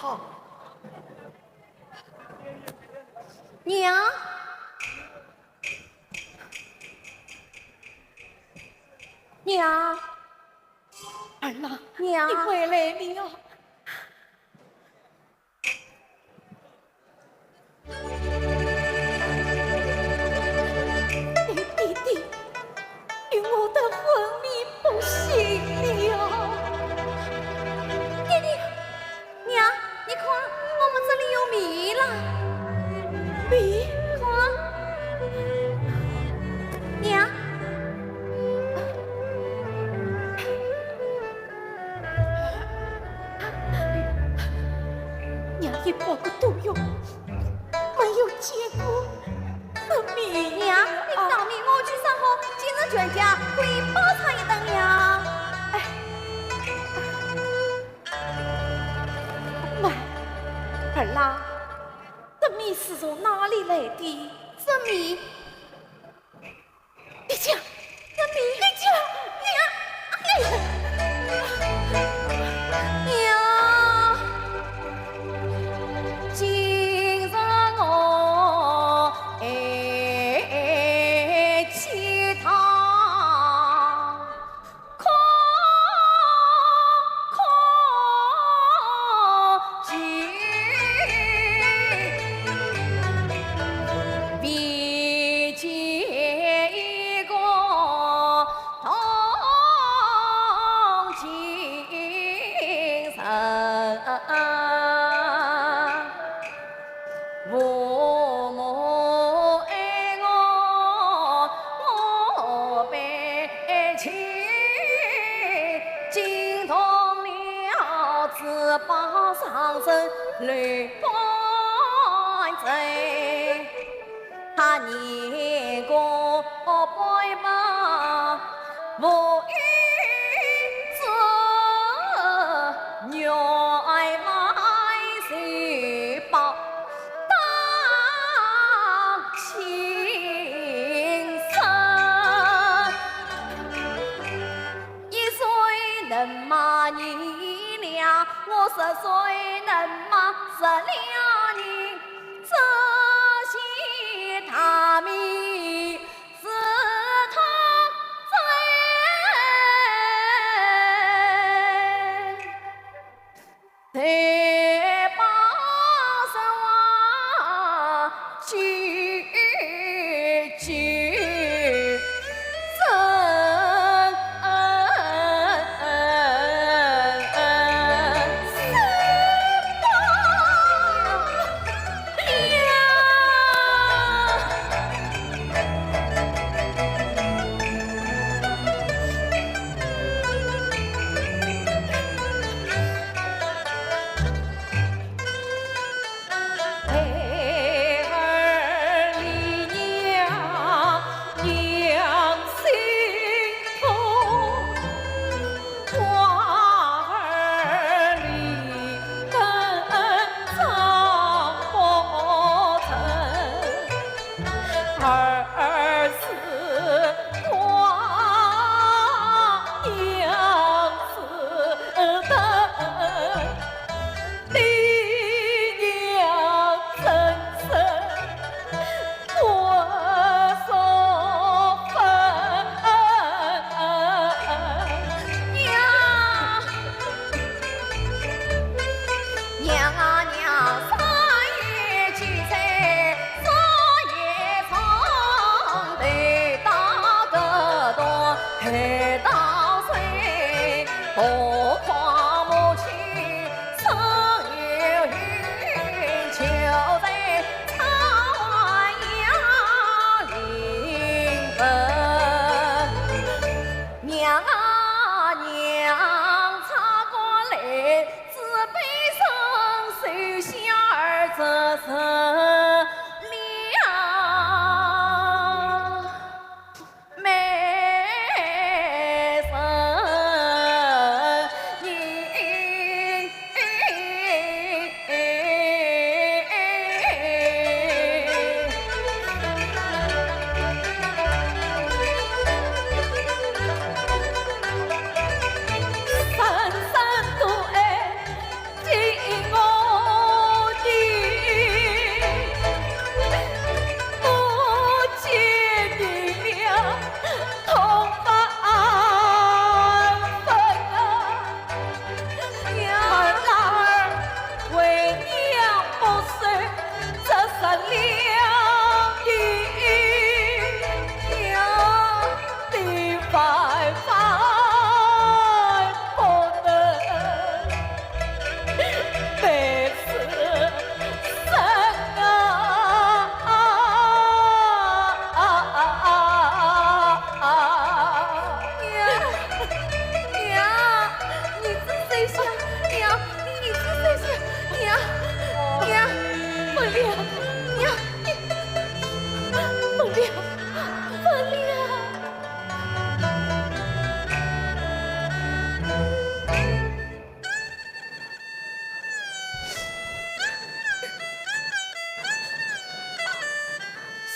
好，娘，娘，儿郎，娘，你回来了。你弟弟与我的婚命不幸了。弟弟，娘，你看我们这里有米了，米，看，娘，娘一包个都有，没有见过这米。娘，你当面我去上好，今日全家可以包场一顿呀。哎，妈，儿郎，这米是从哪里来的？这米，你讲，这米，你讲，娘，今日我去趟，可去。比肩一个同精神，父母爱我，我悲亲，惊动了翅膀上身泪半醉。他年过百把，无意这原来是把当亲生，一岁能骂你俩，我10岁能骂12年。他们是他在把手啊举三生多爱敬我。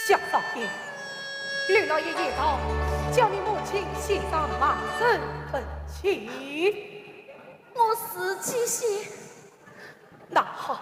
小少爷，吕老爷爷道，叫你母亲献上马身恳请。我死去些。那好。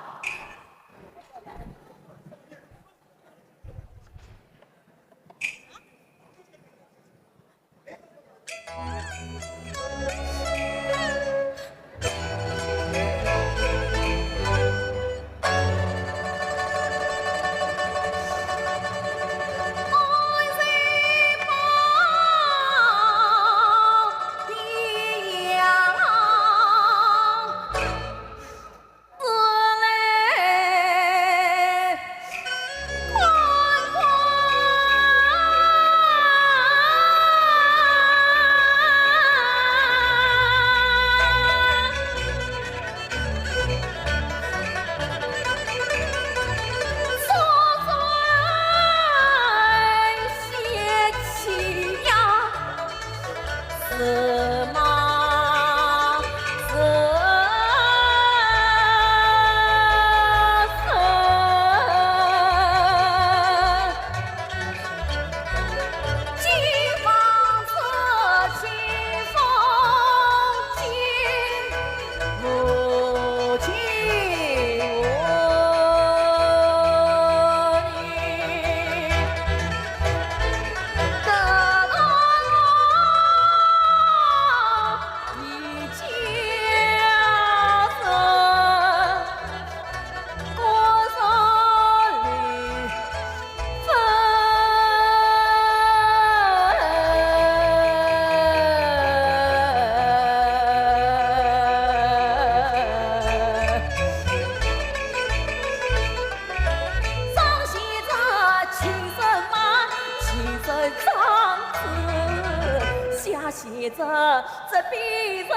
写着这笔人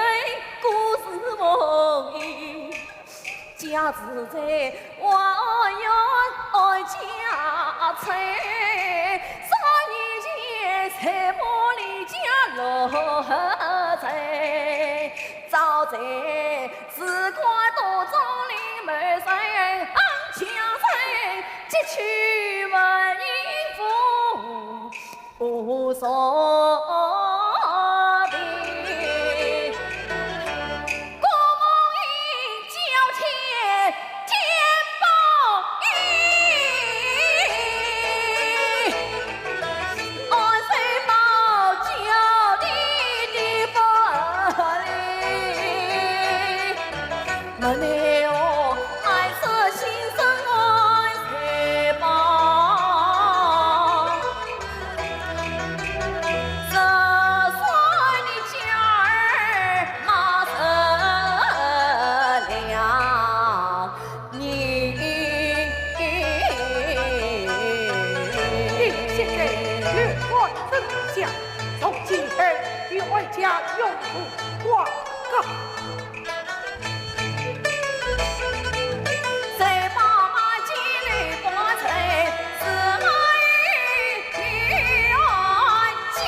故事梦影，家自在我有爱家财，3年前才把离家落在，早在时光多中里满身强身，急去问应付无所。家用处广告。在爸妈家里发财，是马与女儿家，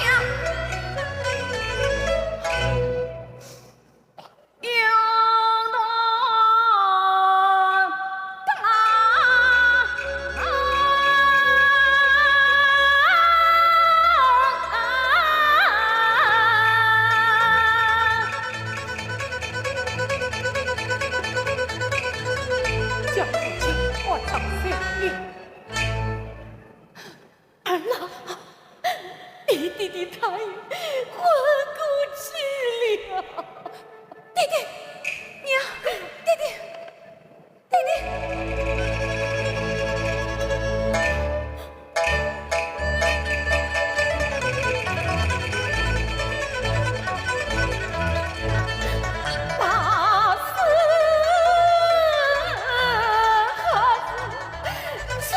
用到弟弟他已昏过去了。弟弟，娘，弟弟，弟弟。那是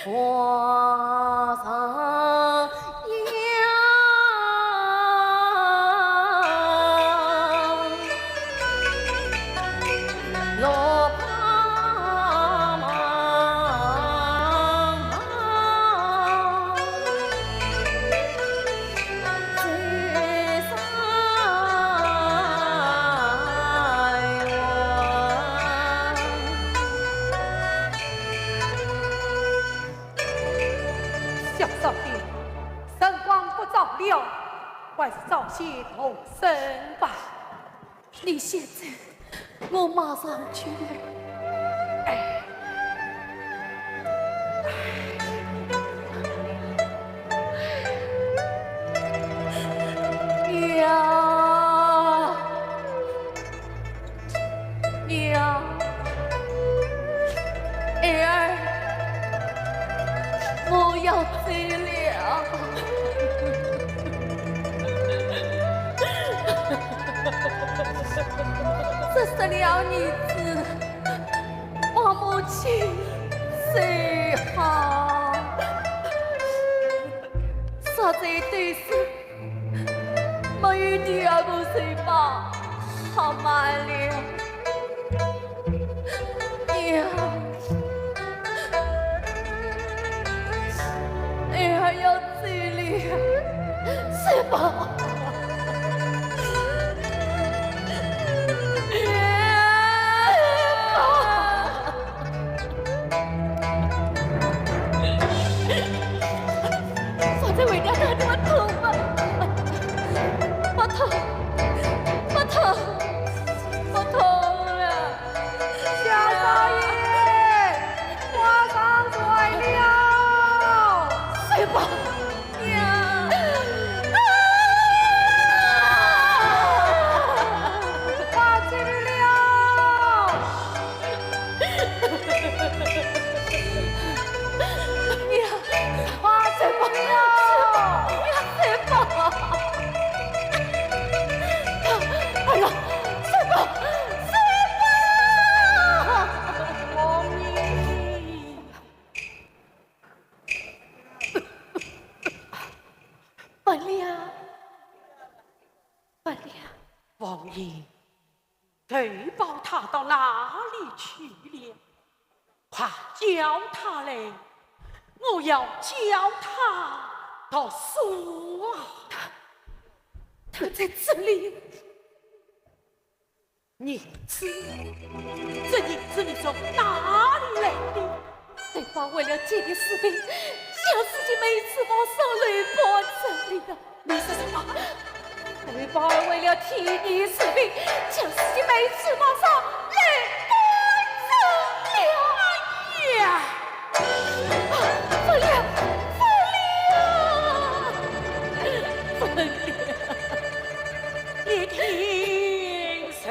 我上楼旁最上小少爷，神光不照了，还是早些同生吧。你现在，我马上去了。娘，娘，儿，我要走了。这16年子，我母亲最好，实在对是没有第二个谁吧，好满了。娘，儿要走了，是吧？王爷，退保他到哪里去了？快叫他来，我要叫他到苏啊！他在这里。银子，这银子你从哪里来的？对方为了这个士兵，将自己每次往上雷波这里了。你是什么？对方为了替你士兵，将自己每次往上雷波这里了。哎呀！分了，分了，你听谁？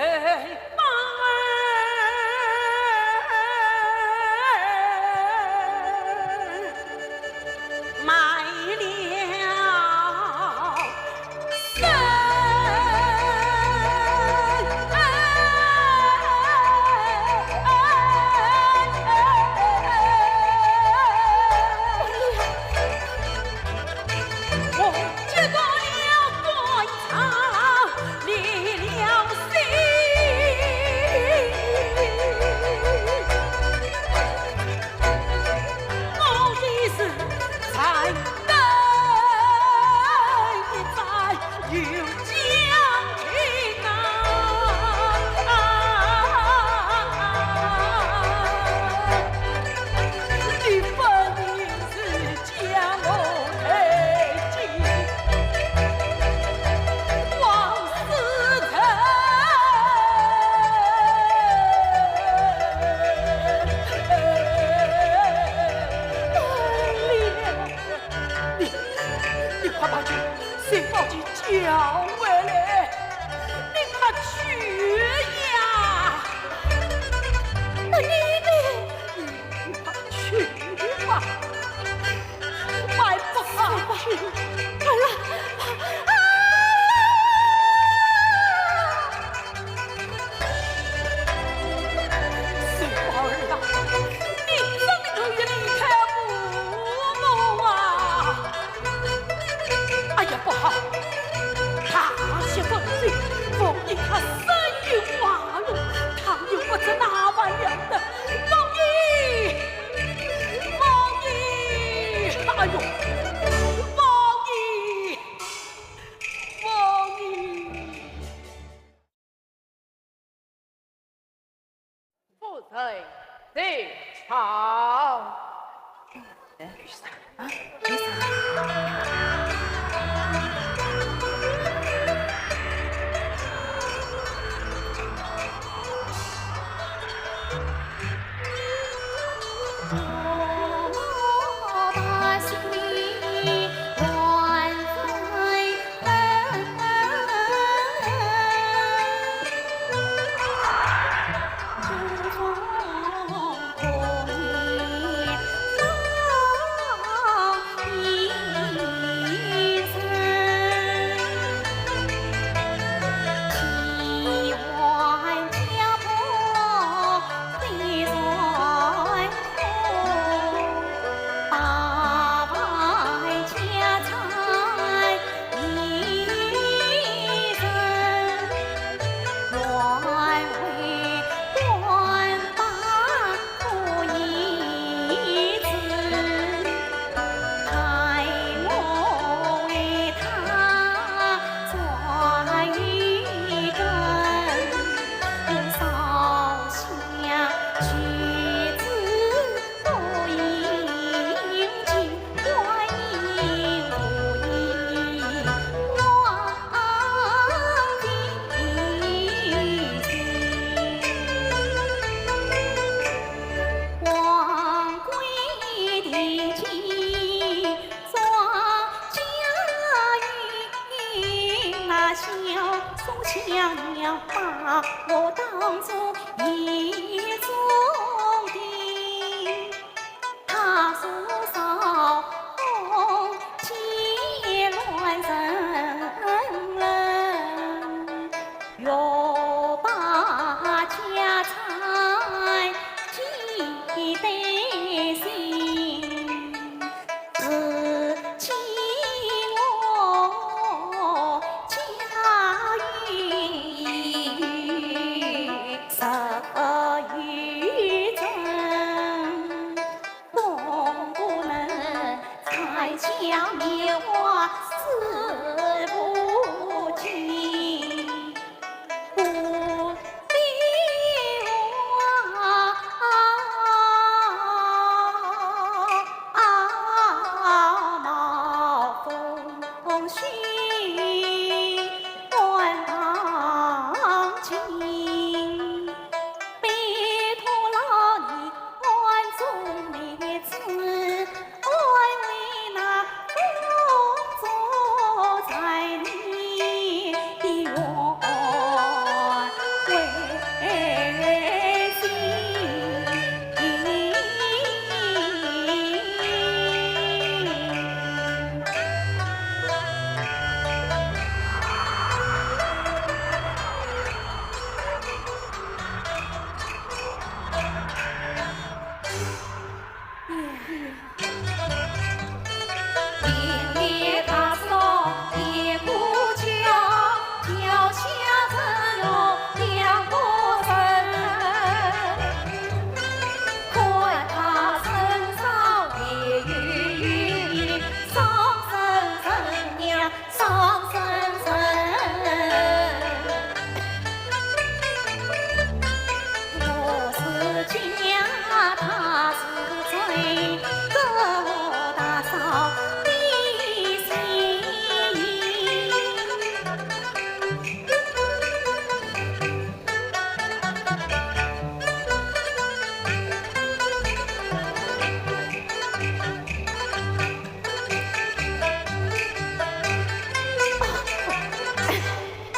好。雨伞啊，雨伞。我当作一种的，他说少结乱人人，要把家财记得心，自己我家运十余针，总不能才将棉花撕不尽，不必冒风絮乱当今，拜托老你宽纵妹子，爱为那工作在你的愿为心。烈大嫂也不叫，脚下只有两个人，看他身上也有上身神娘，上身神。我是讲他是最高大嫂的心意。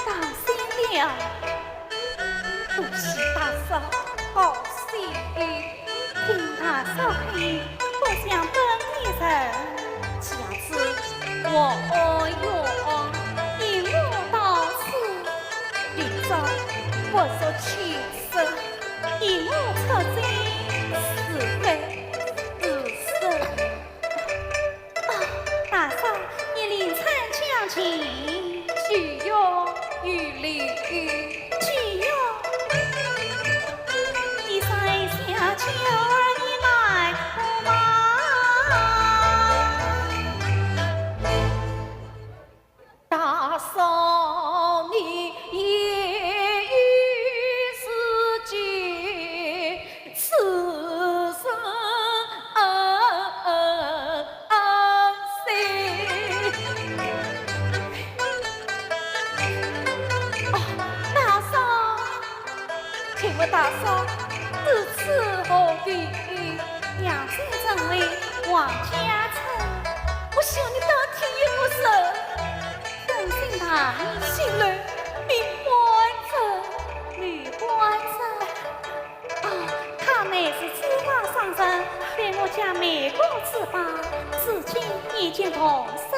大新娘，恭喜大嫂好喜悦，听大嫂意，不想本地人。下次我愿引我到此，立着我所取色，引我出征是非是生。大嫂，你临产将近，需要与礼需要。你在下求儿你来不嘛？大嫂，你也与自己此王家城，我想你到天也不是。真心他心里女官者，他乃是知法上身，对我家美国之法，至今已经同生。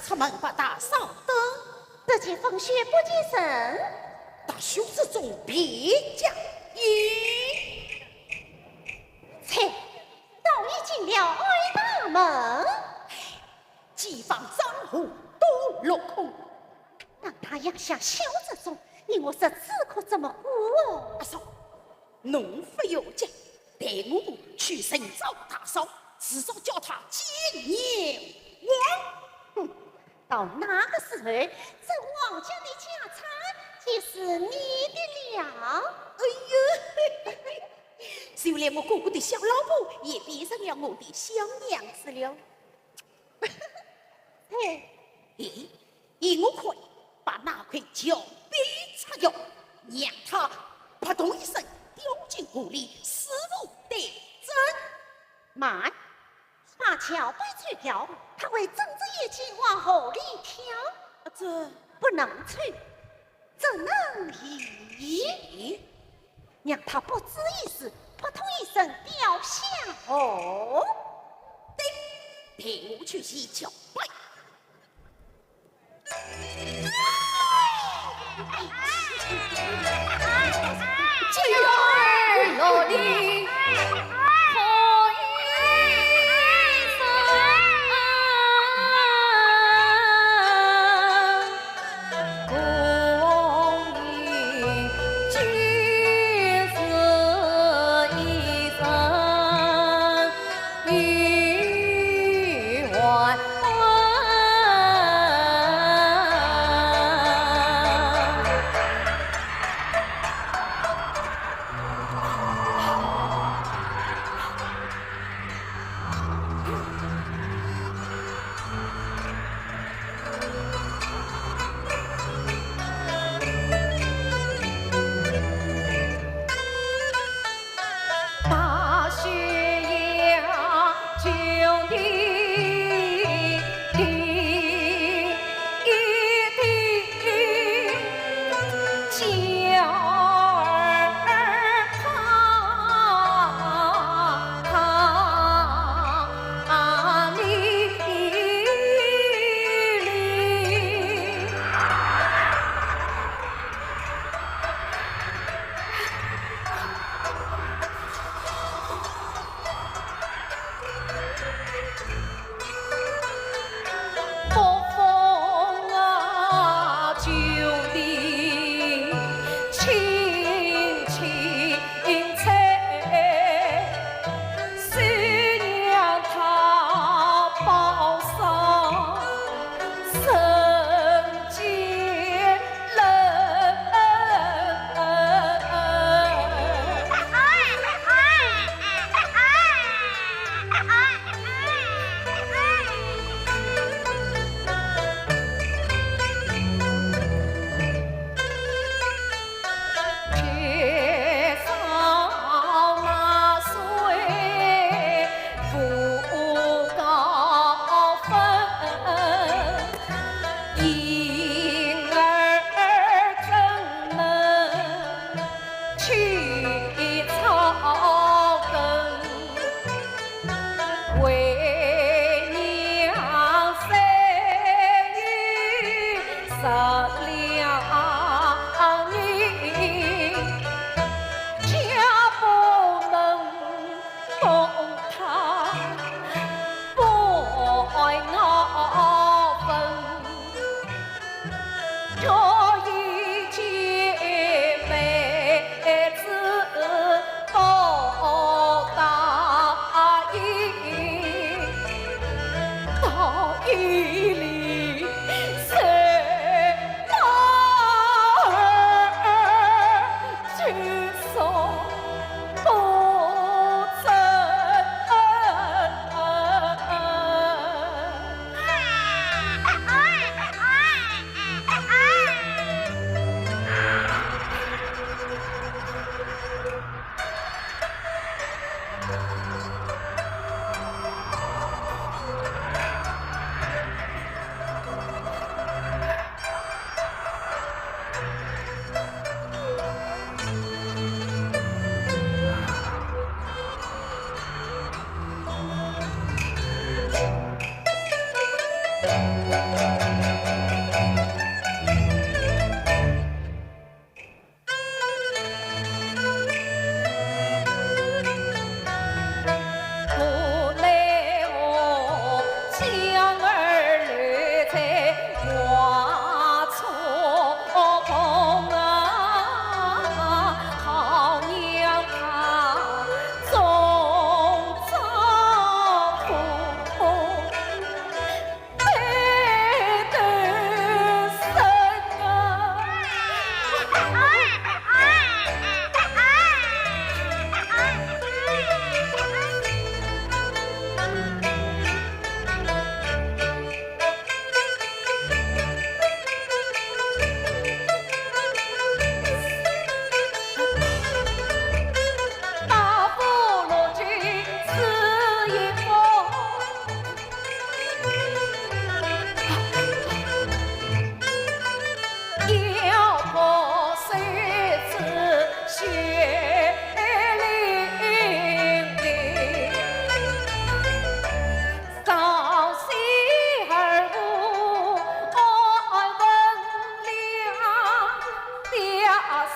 出门把大扫灯，得见风雪不见神，大袖之中别将衣。切，都已进了爱大门，几方账户都落空。让他养下小这种，你我这只可怎么活哦？阿嫂，农夫有讲，带我去寻找大嫂，至少叫他见阎王。哼，到那个时候，这王家的家产就是你的了。哎呦，就连我哥哥的小老婆也变成了我的小娘子了。嘿，以我快把那块脚臂擦掉，让他扑通一声掉进湖里，死无得证。慢，把脚背吹掉，他会睁着眼睛往河里跳。这不能吹，怎能移？让他不知一时，扑通一声掉下。哦，得陪我去洗脚拜。今儿落里。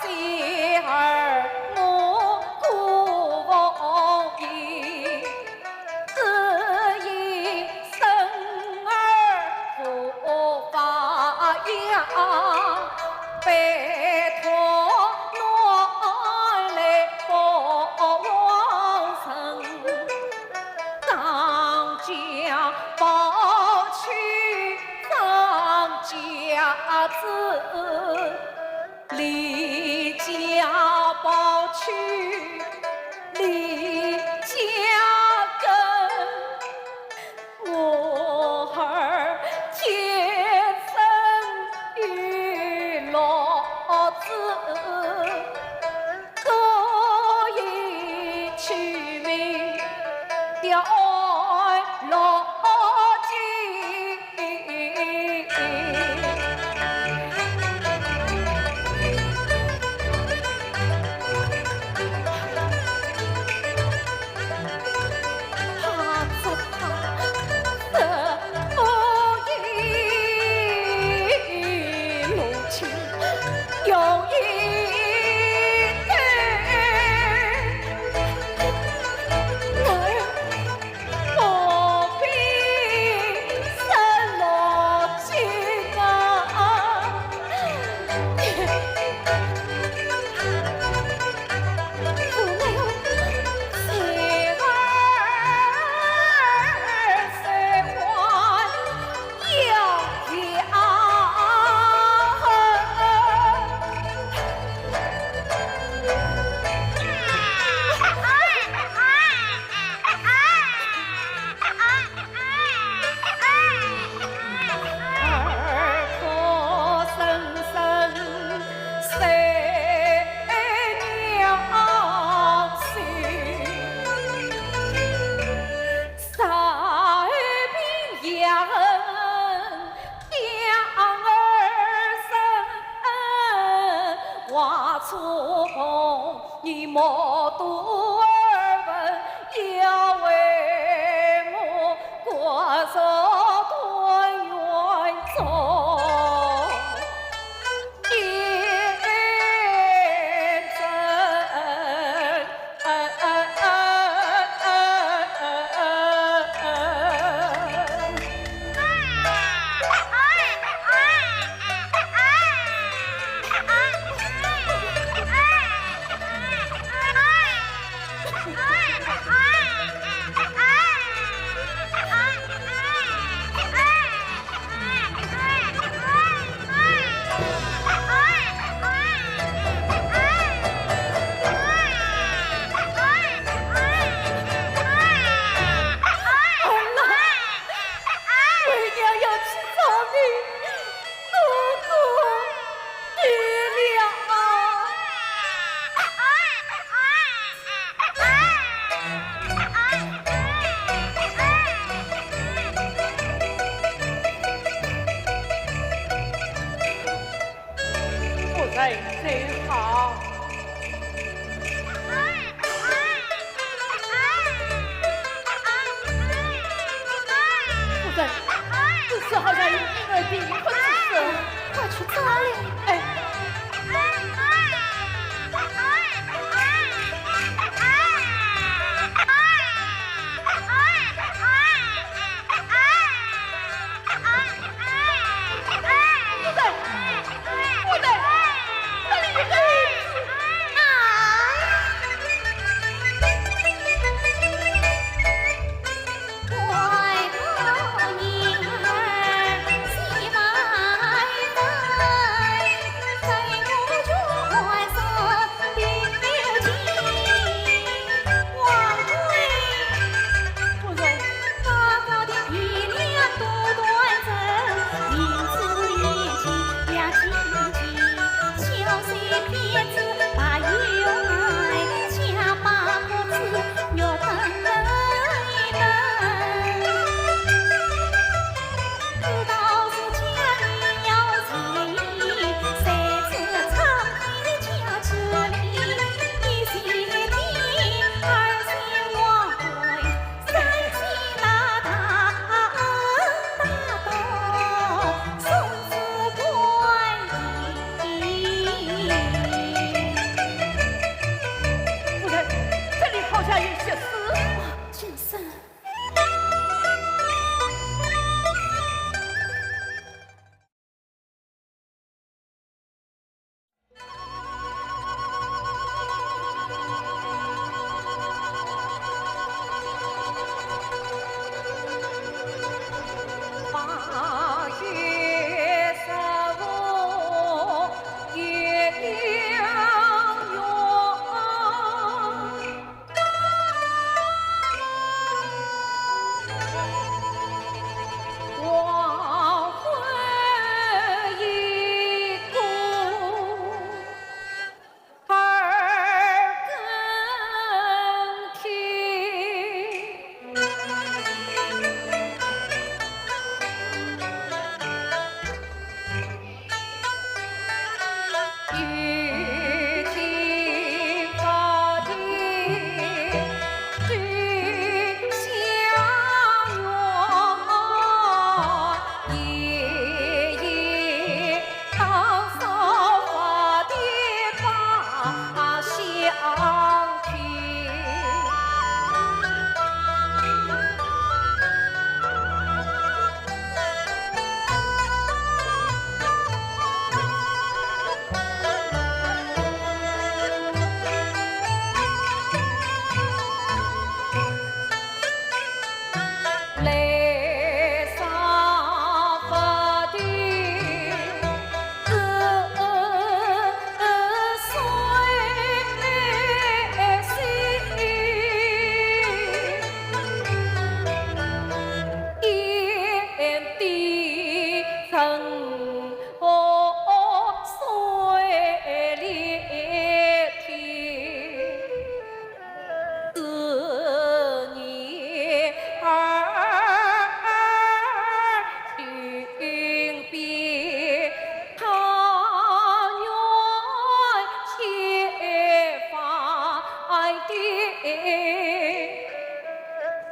喜儿我顾无依，只因生儿无法养，拜托我来报王神，当家抱去当家子。离家抱去离家根，我儿结生于老子，可以取名吊老错碰你莫多儿问，要为我过着多远走？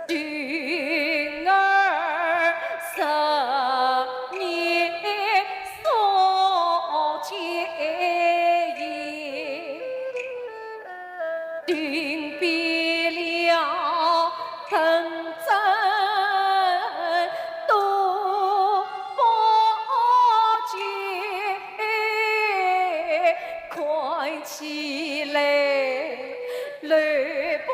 君儿十年所见也，定别了藤真多不见，快起来，来把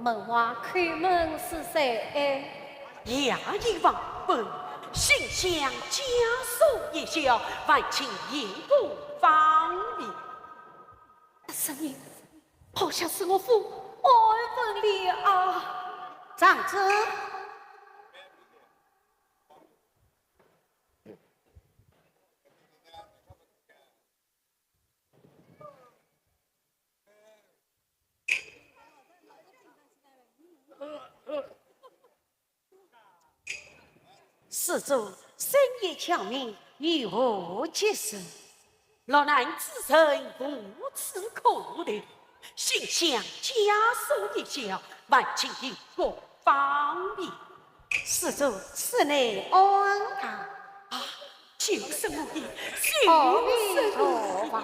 门外开门是谁？衙役王本，心想家属一宵，万请言不方便。声音好像是我父爱分离啊！长子。施主深夜敲门，与我解释。老男子身无此可虑，心想家属一宵，万请言不方便。施主是内安堂啊，就是无意，阿弥陀佛。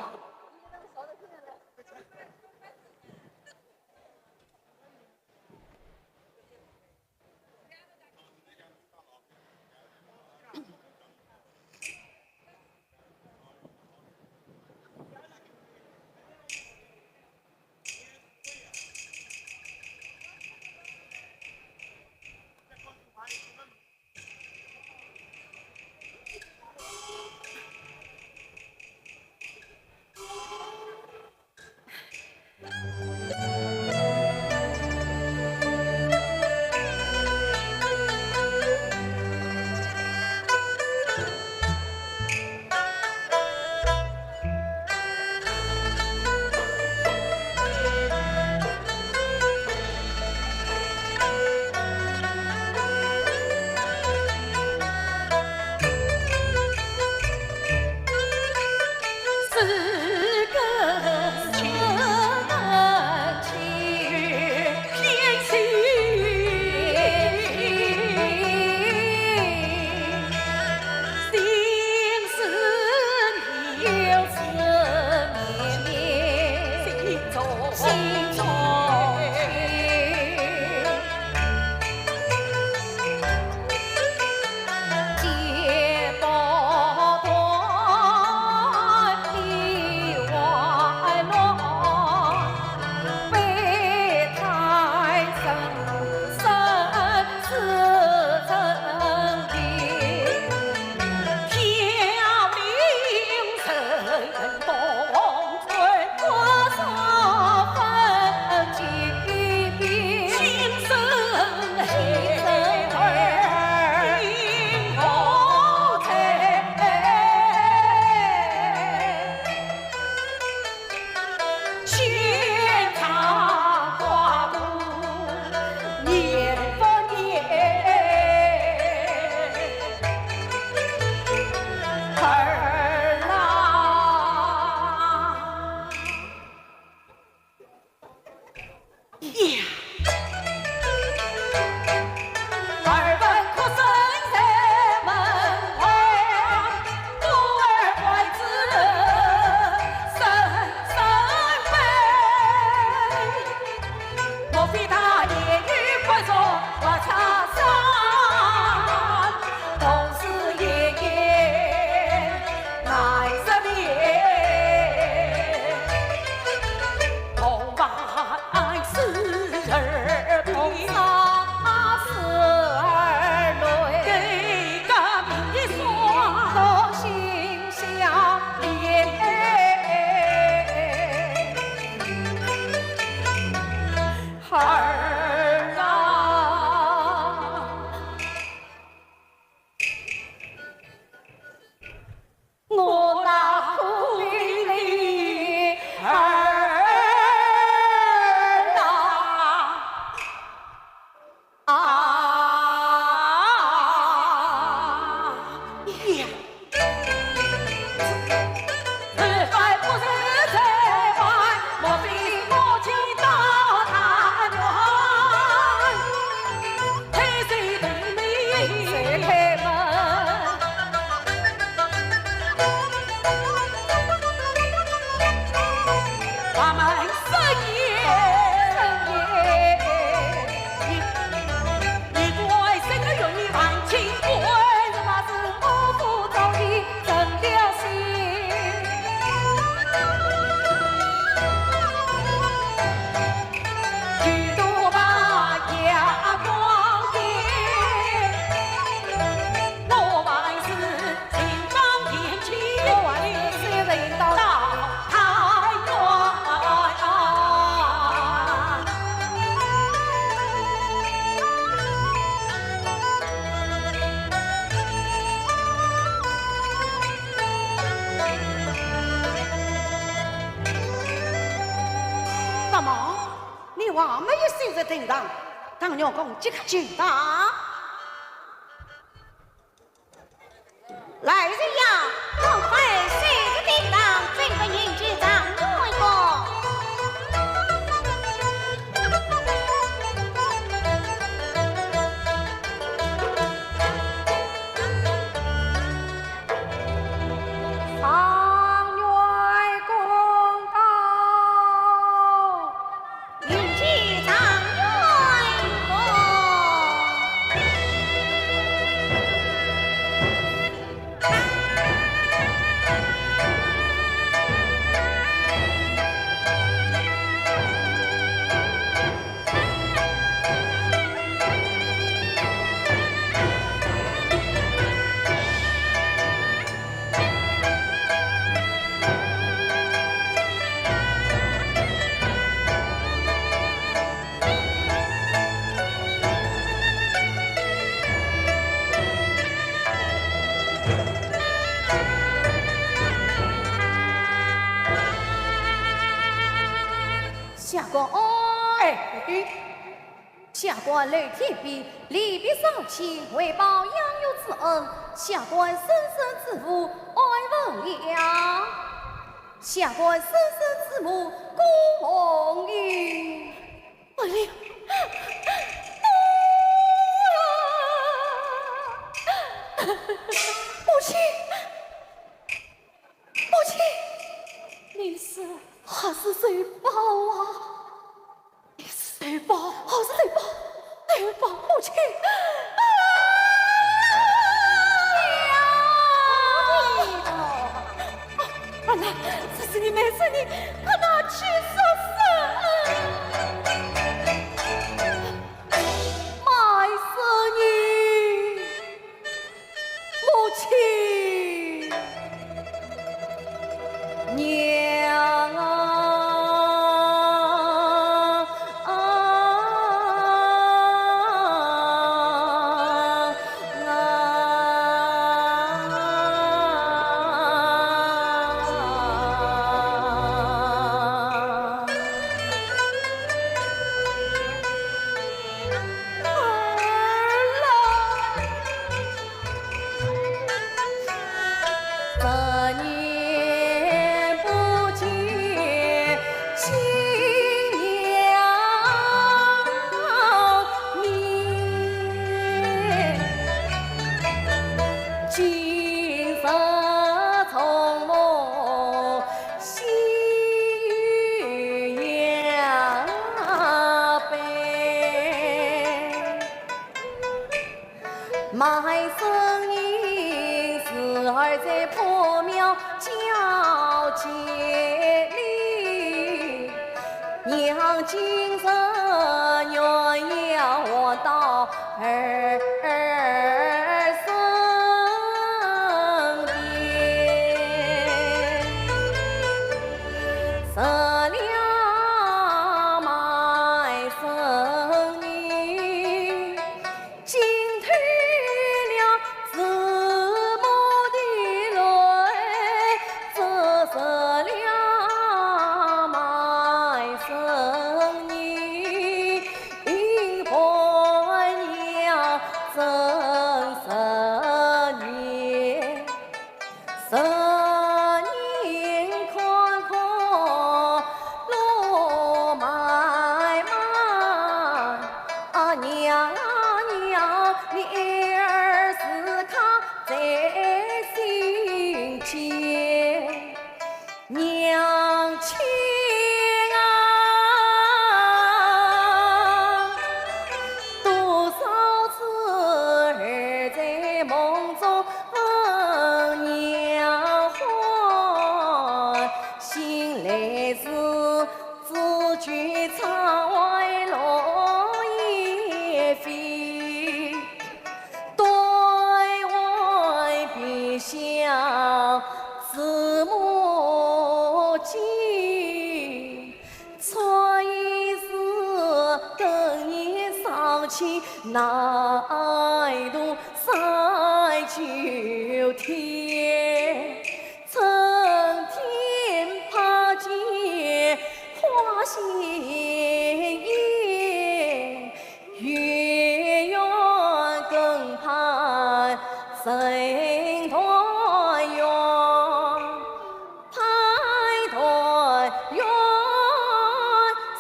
怎么？你还没有收拾停当？当娘公即刻去打。来人呀，赶快收拾停当，准备迎接张开国。下官下官雷天兵，离别丧妻，为报养育之恩，下官生身之父爱闻了。下官生身之母顾红玉，哎呀，母亲，母亲，你是还是谁报啊？你是谁报？还是谁报？谁报？母亲！啊奶，这是你没事，你快拿去说声。埋死你，母亲，娘啊！埋身因时儿在破庙交接里，娘今生愿要我到儿身边，设了埋身你。娘亲啊，多少次儿在梦中问娘唤，醒来时只觉窗外落叶飞，对外别乡自母。奈度三九天，春天怕见花心意，月圆更盼谁团圆，盼团圆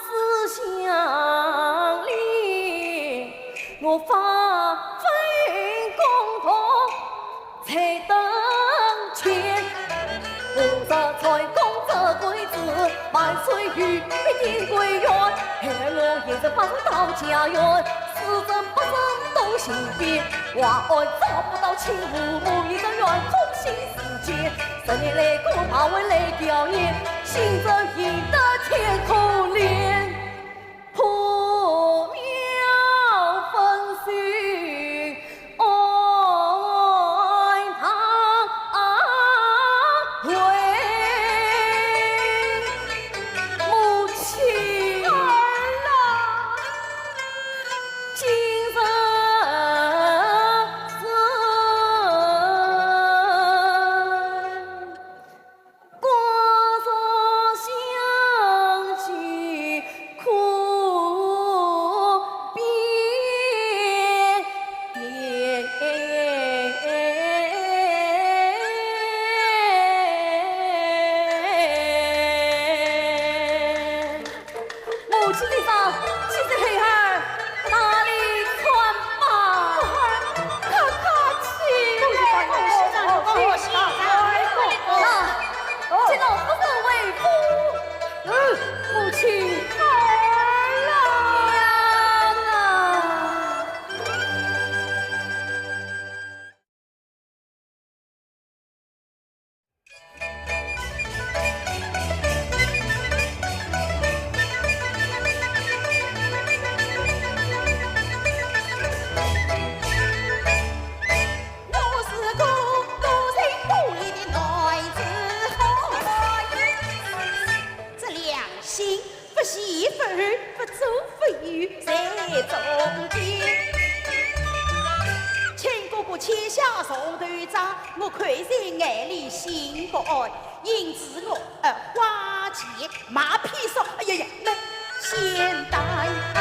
思乡里，我发奋共同才登前。菩萨才公这贵子，万岁玉必定归元。害我一直发生到家园，四正八正都行变。话爱找不到亲父母，一个愿空心世界。10年来恐怕会来表演，心中赢得天空连。破庙分虚，爱堂回母亲儿郎，今生生，瓜熟香气苦遍地。母亲的伤，其实孩儿哪里穿吧？看看去，恭喜请老夫人为夫，母亲儿郎啊！我是个多情多义的男子汉，这良心不媳妇儿，不做不语在中间。请哥哥签下重头章，我看在眼里心不安，因此我花钱马屁说，哎呀呀，那先带他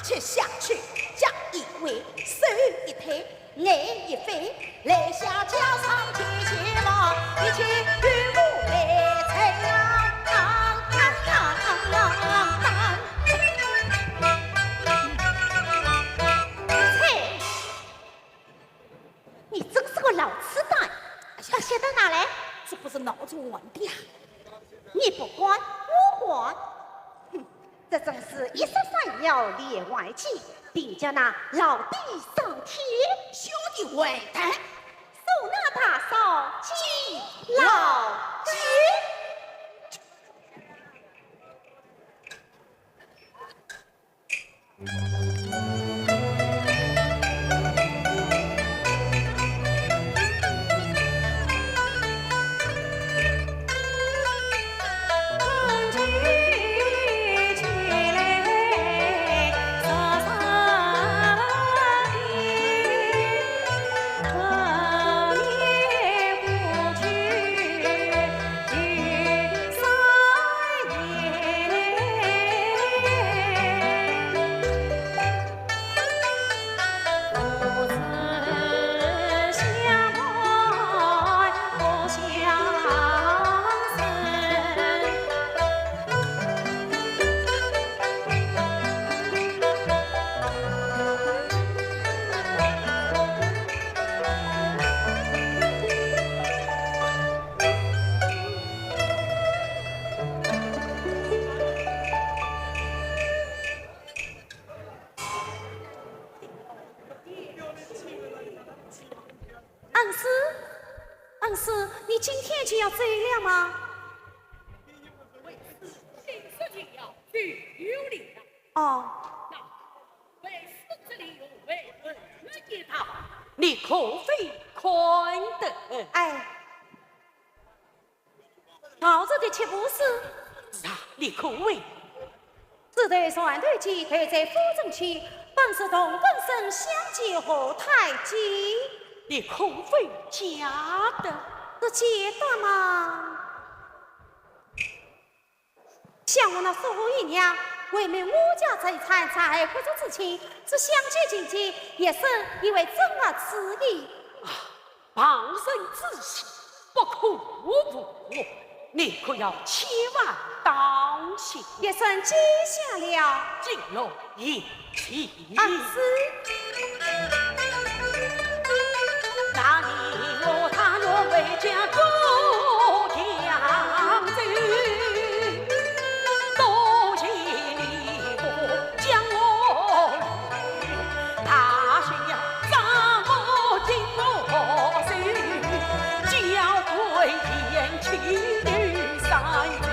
吃下去，将一位手一推，眼一飞，来下家常天气嘛，一切与我来成。你真是个老痴蛋！写到哪来？这不是脑中玩的呀！你不管，我管。哼，这真是一石三鸟连环计，并叫那老弟上天，兄弟坏蛋，手拿大扫记老街。恩师，你今天就要走了吗？为此，新事情要具有力量。哦，那为此之理由为何给他？你可非宽得。哎，朝着的岂不是？那你可为？这对船队机可在府中去，本是同根生相结合太极。你可非假的？是假的吗？我那苏姨娘为民我家财产在国中之情，这相见经济也是因为真儿此意。旁生之喜，不可误我。你可要千万当心。也算记下了。进楼迎亲。是。那你我他若为家做将军，多谢你我将我领，他需要咱我进我心，教会天齐女三军。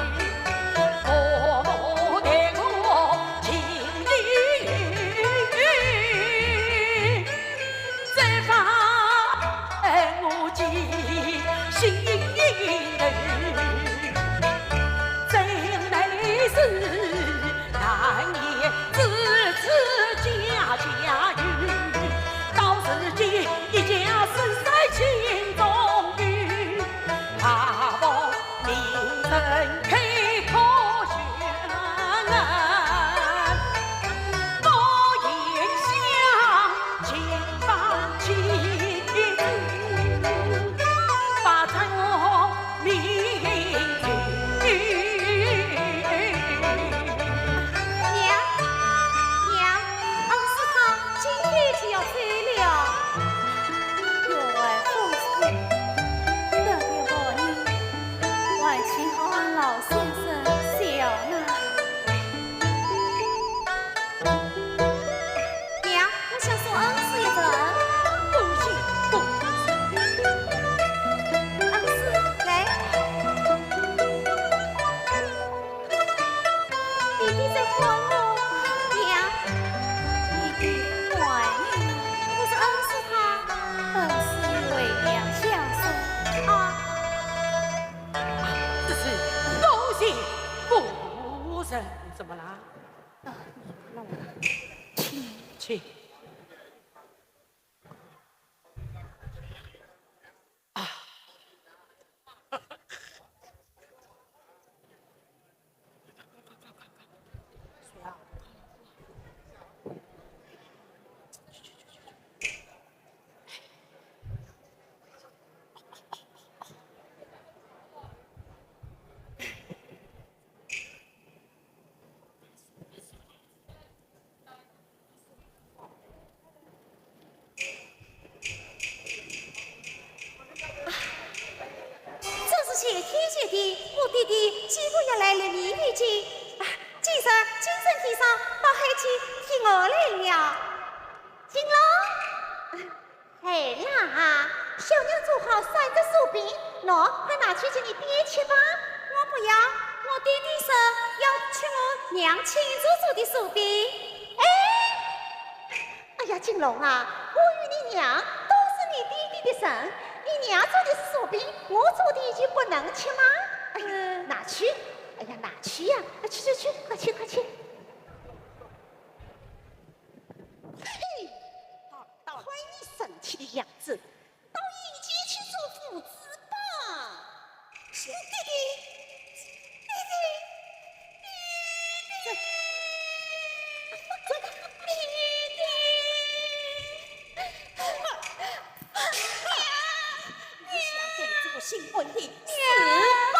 怎么啦？去。啊！水啊！我弟弟几乎要来了你的家，今日精神天上把黑气替我来了。金龙，哎啦，小娘做好3只薯饼，喏，快拿去给你爹吃吧。我不要，我爹爹说要吃我娘亲自做的薯饼。哎呀，金龙啊，我与你娘都是你弟弟的神，你娘做的是薯饼，我做的就不能吃吗？拿去！哎呀，拿去呀！去，快去！嘿，看你生气的样子，到阴间去做父子吧！弟弟，你想给这个新婚的死吧！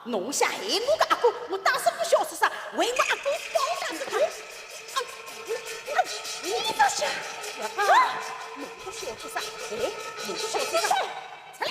弄下害我个阿哥，我打死不晓得啥，为我阿哥报答是他。你这是弄不晓得啥？弄不晓得啥？出来！弄不晓得啥？弄来！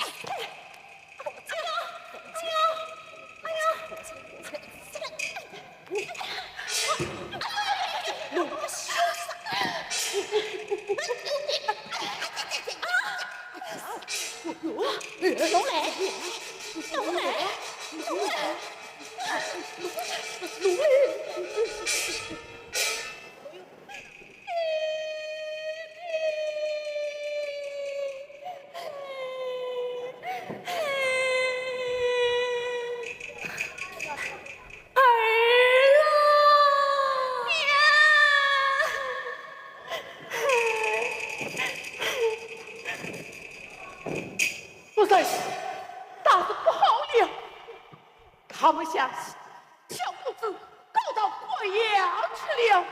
他们相信小公子告到贵阳去了。娘，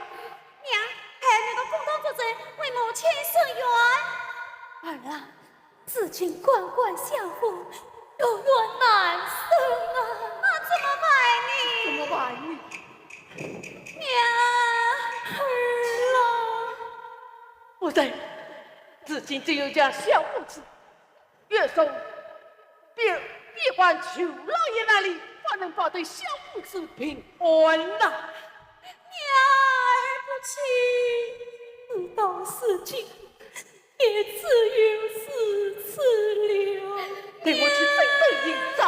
孩儿的公道作证，为母亲伸冤。儿啊，此情关关相护，有缘难生啊！那怎么办呢？怎么办呢？娘，儿啊！不对，至今只有将小公子越送别管裘老爷那里，方能保对小公子平安呐。娘儿不弃，知道事情也只有此次了。给我去准备营帐。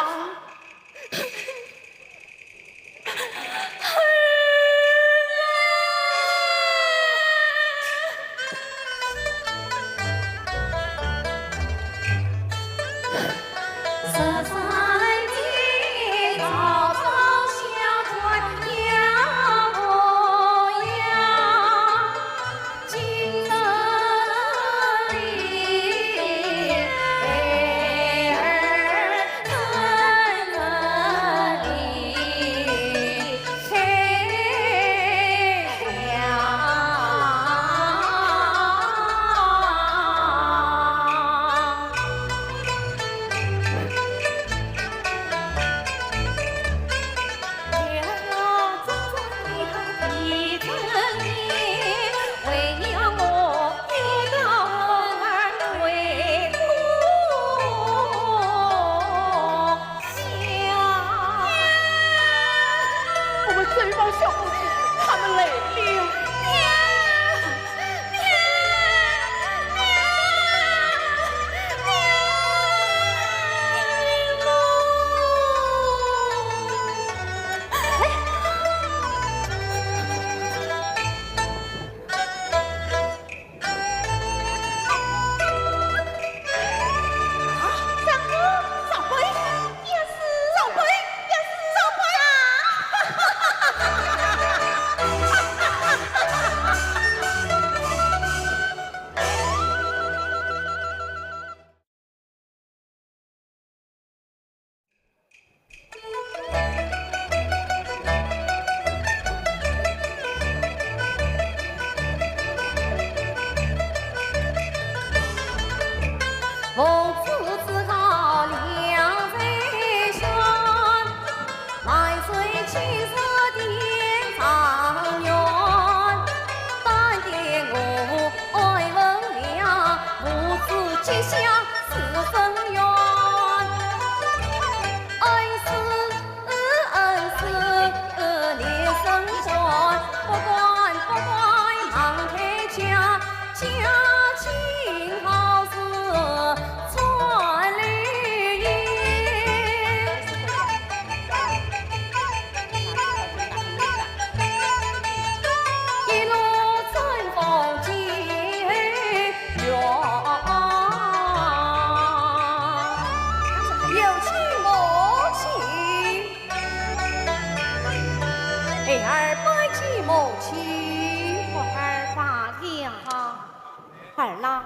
儿郎，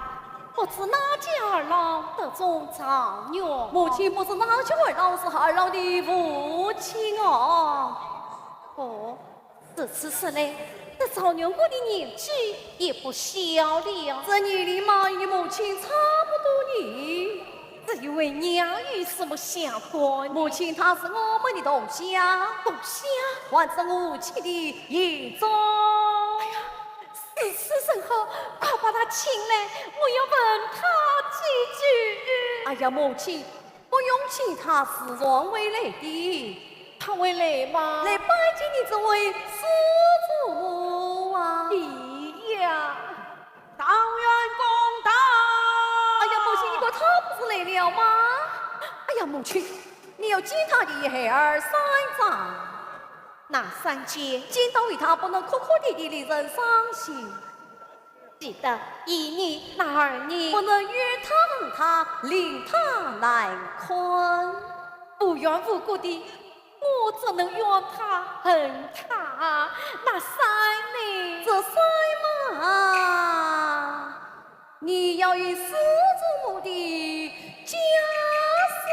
不知哪家儿郎得中状元？母亲不知哪家儿郎是儿郎的父亲哦。哦，这次是嘞，这状元哥的年纪也不小了。这年龄嘛，与母亲差不多年。只因为娘与师母相关，母亲她是我们的同乡，还是母亲的眼中。哎呀！是甚好，快把他请来，我要问他几句。哎呀，母亲，不用请他，是王会来的。他会来吗？来拜见你这位师祖啊！哎呀，当元公道！哎呀，母亲，你说他不是来了吗？哎呀，母亲，你要见他的孩儿三长。那三姐见到与他不能哭哭啼啼的人伤心，记得一年那二年不能约他问他令他来困，无缘无故的我怎能怨他恨他？那三年这三嘛，你要与师祖母的家事。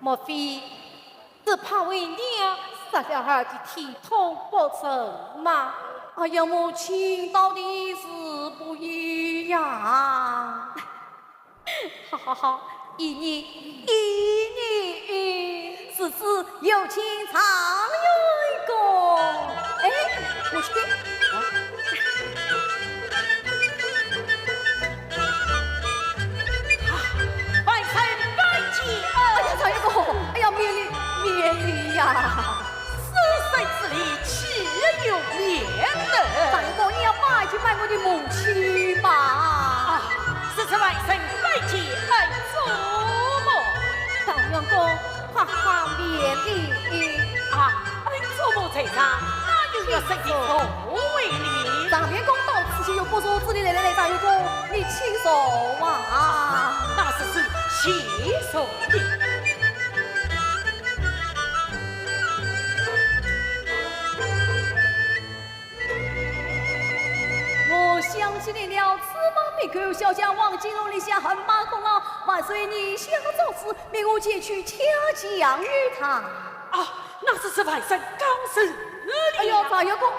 莫非是怕为娘杀了他的体痛不成吗？哎呀，母亲到底是不一样。好好好，依你，此次有情常有一个。哎，母亲。常有个，哎呀，免礼呀！死谁之礼，岂有免得？常有个，你要拜去拜我的母亲吧。啊，是这外甥拜见恩祖母。常有个，哈免礼啊，恩祖母在上，哪有要生的不为礼？常员公到此前有不说自己来，常员公，你亲手啊！那是亲手的。我相信你了，此梦必口小将王金龙立下很马功劳，万岁你想造此，命我前去恰降于他。啊，那是外甥刚生哎呦，常有公，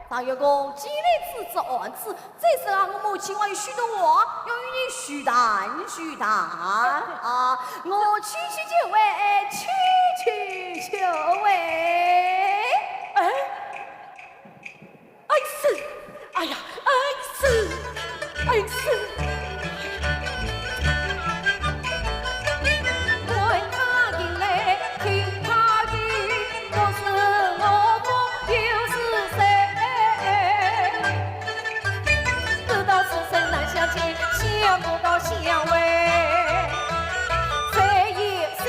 常有公，既然此案子，这是俺我母亲还有许多话要与你叙谈啊！我去就位，去就位。恩师，哎呀，恩师。想不到相为这一心，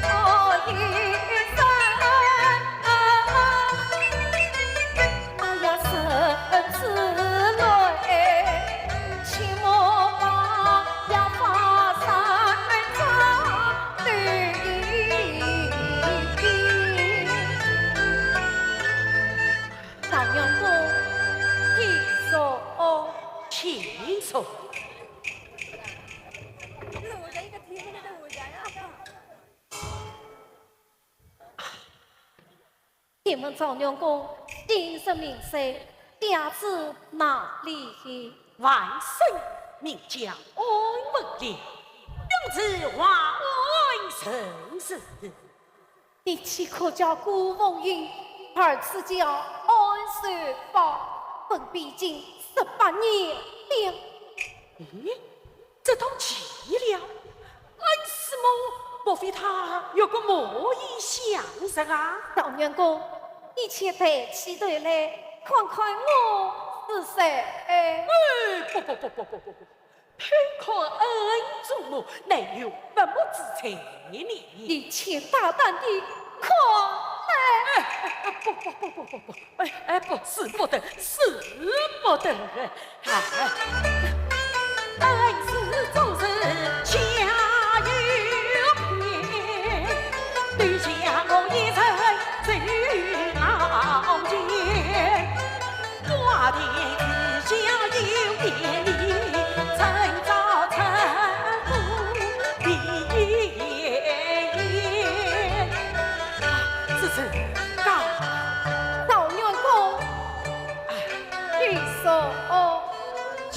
我一生呀生之泪，请我把呀发山长绿，常有公。轻松。你们常娘公定是名谁？家住哪里？万岁，名叫安文烈，名字华为盛世。你岂可叫顾凤英，而此叫安水法？本毕竟18年了。咦，这都奇了！恩师母，莫非他有个魔衣相识啊？老员公，你且抬起头来看看我是谁？不，偏看恩祖母，乃有不睦之才呢？你且大胆地看！不，是不得，恩师总是家有偏，对下我一生最老奸，寡爹之下有点理，曾遭臣父逼言，是告老员公，你说起。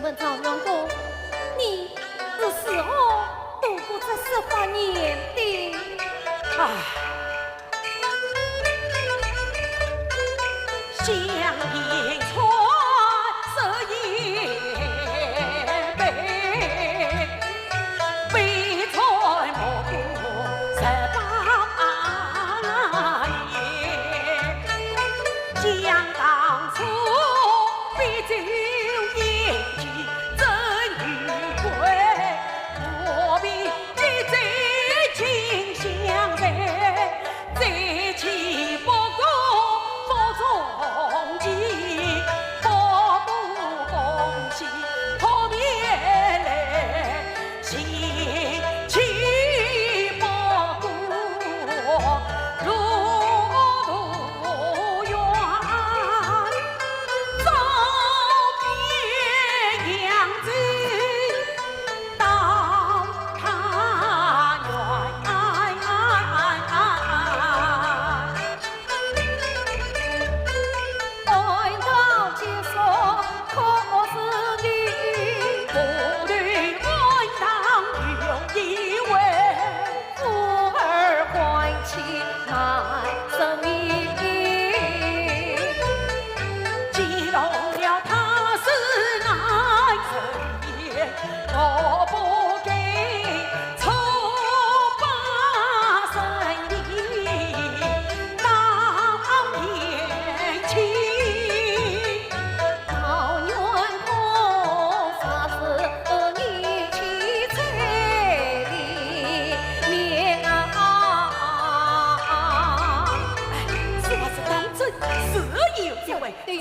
相迎传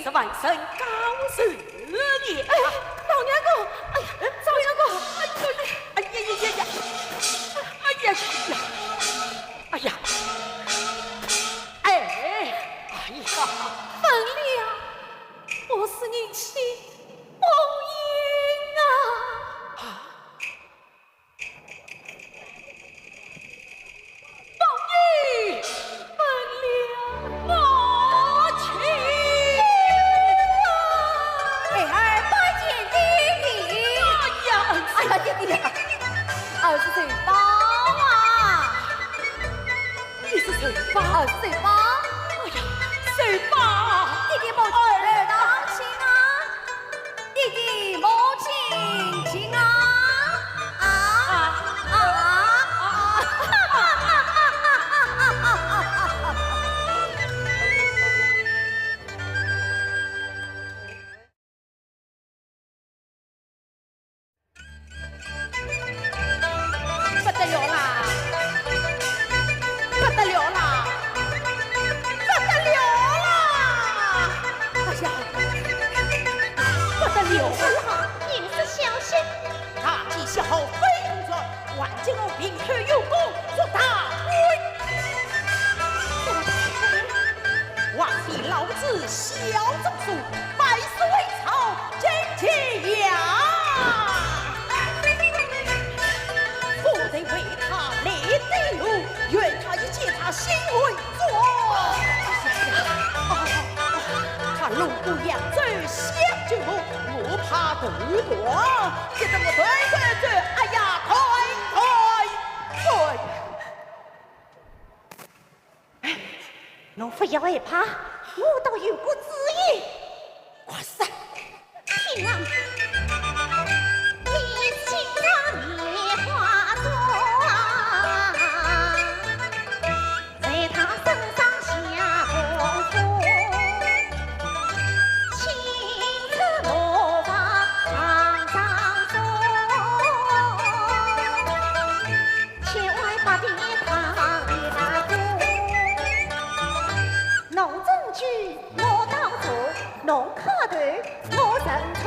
是万生高士也。哎，老娘子，哎呀，老娘子，哎呀呀呀呀！哎呀呀！哎呀！哎呀！本了，我是你妻梦英啊！梦英，本了，我妻。哎呀，弟弟，儿是谁包啊？你是谁包？儿是谁包？哎呀，谁包？弟弟母亲当亲啊！弟弟母亲亲啊！侬不要害怕，我倒有个主意。快说！平安，你心上棉花妆，在他身上下功夫，青色魔法常常说，千万把地堂一大过。侬证据我当做，侬磕头我认错。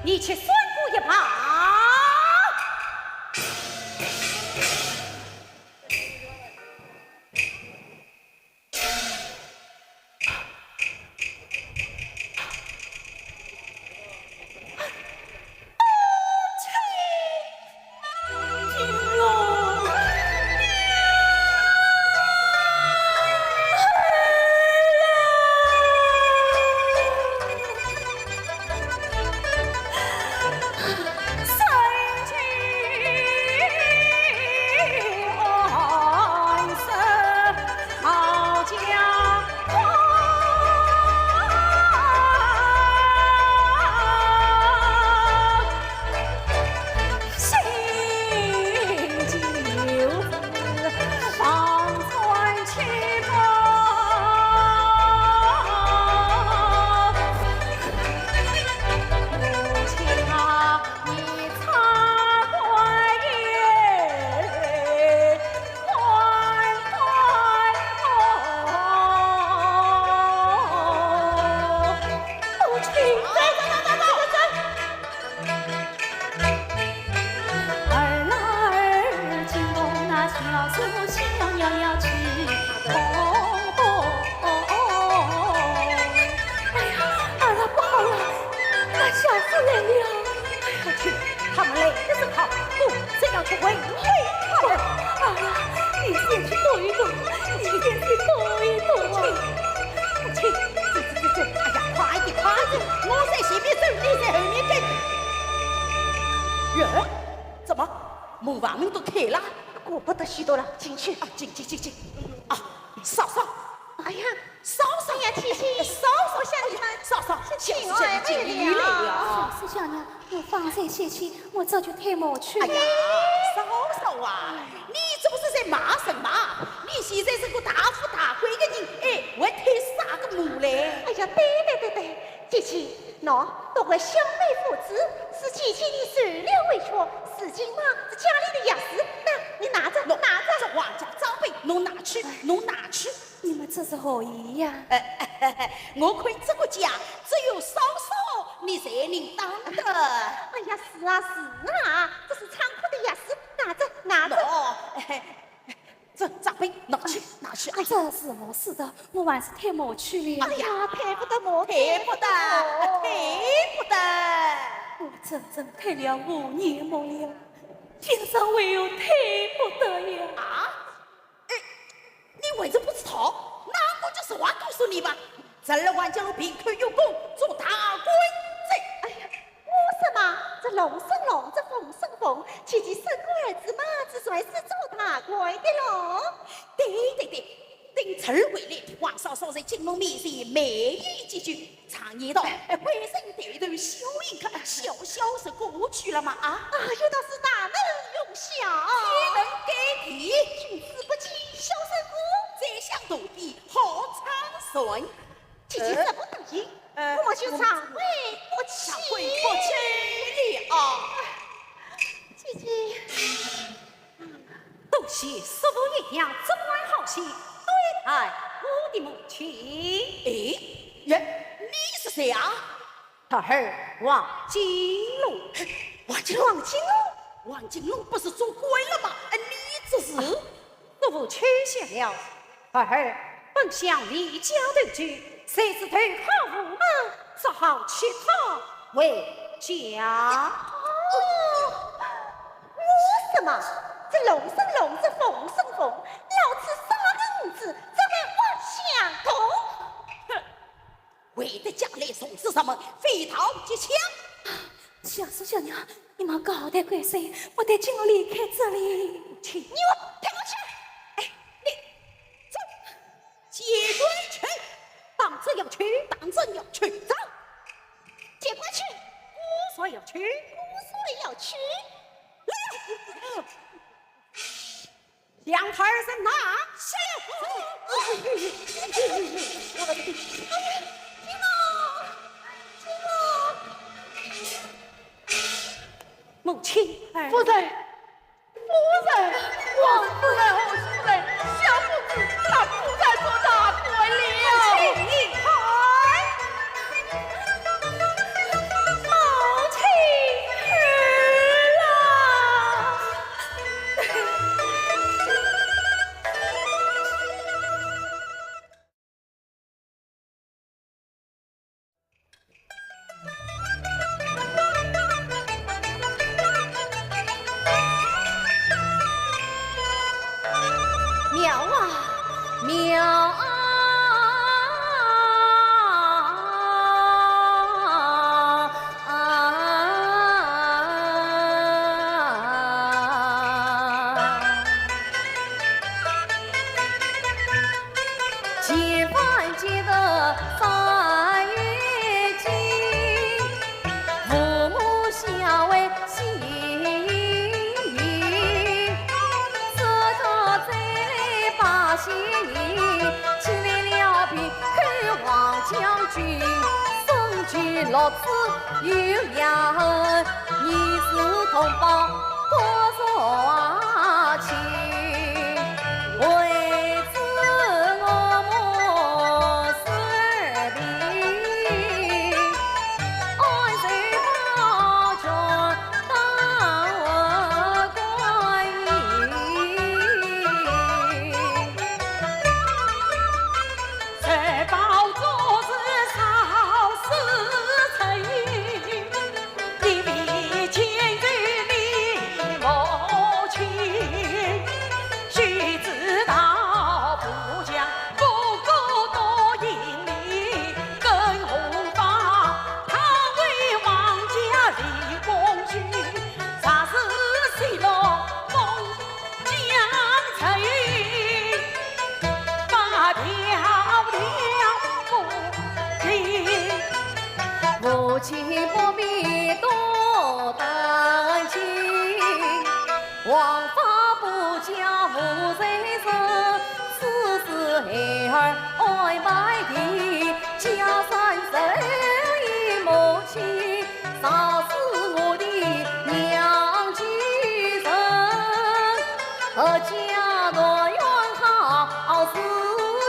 你去算顾一把。他们累的是跑步，这样就会累他们。哎呀，你先去躲一躲，你先去躲一躲。去，哎呀，快点快点，我在前面走，你在后面跟。哟，怎么门房门都开了？顾不得许多了，进去啊，进。啊，嫂嫂，哎呀，嫂嫂呀，提醒嫂嫂向你们，嫂嫂，亲爱的呀，小四小娘，我放心歇气，我这就退门去。哎呀，嫂嫂啊，你这不是在骂什么？你现在是个大富大贵的人，哎，我退啥个门嘞？哎呀，对，姐姐，喏，都怪小妹父子，是姐姐你受了委屈，事情嘛是家里的钥匙，那你拿着，这王家长辈，侬拿去。你们这是何意呀？我看这个家只有嫂嫂你才能当的。哎呀，是啊，这是仓库的钥匙，拿着。这长辈拿去。这是我是的，我还是退门去了。哎呀，退不得。我整整退了5年没了，天上唯有退不得呀！啊？你为什么不知道？那我就实话告诉你吧，这万家路平口有功，做大官贼。哎呀，我什么？这龙生龙，这凤生凤，姐姐生个儿子嘛，这算是做大官的喽。对，等词儿回来，王嫂嫂在金龙面前美言几句，常言道，浑身带头小一个，小是过去了嘛啊！有道是大能用小，天能改地，君子不欺小生乎？再想躲避好长顺，姐姐怎么得意？我就常会不起了。姐姐，多谢师傅一样这般好心对待我的母亲。你是谁啊？他儿王金龙。王金龙不是做鬼了吗？你这是？师傅屈下了。儿本想离家而去，谁知对好父母只好弃他为家。我什么？这龙生龙，这凤生凤，老子杀个儿子，怎么妄想同？哼！为的将来从事什么飞逃劫枪？小四小娘，你们搞得怪谁？我得尽快离开这里。请你我跳过去！你走，接队去，当真要去，走，接过去，我说要去，来。孩儿是哪些？母亲，夫人，王夫人，我夫人，小母子他不再做大官了。一孩，母亲妙啊，妙啊！结饭结得3月尽，父母相为心云。此刻再来把心意，请来了兵看王将军，身居六子有两恩，义士同胞多少情。为此我母死病，安谁保全当我官营？谁保昨日少时辰，一笔千语你母亲。须知道不将不顾多引力，更何况他为王家立功勋，啥时泄露封疆城，把条不听。母亲不必多担心，王法不讲无罪生，此事孩儿安排的，家山神与母亲，杀死我的娘亲人，家若愿好事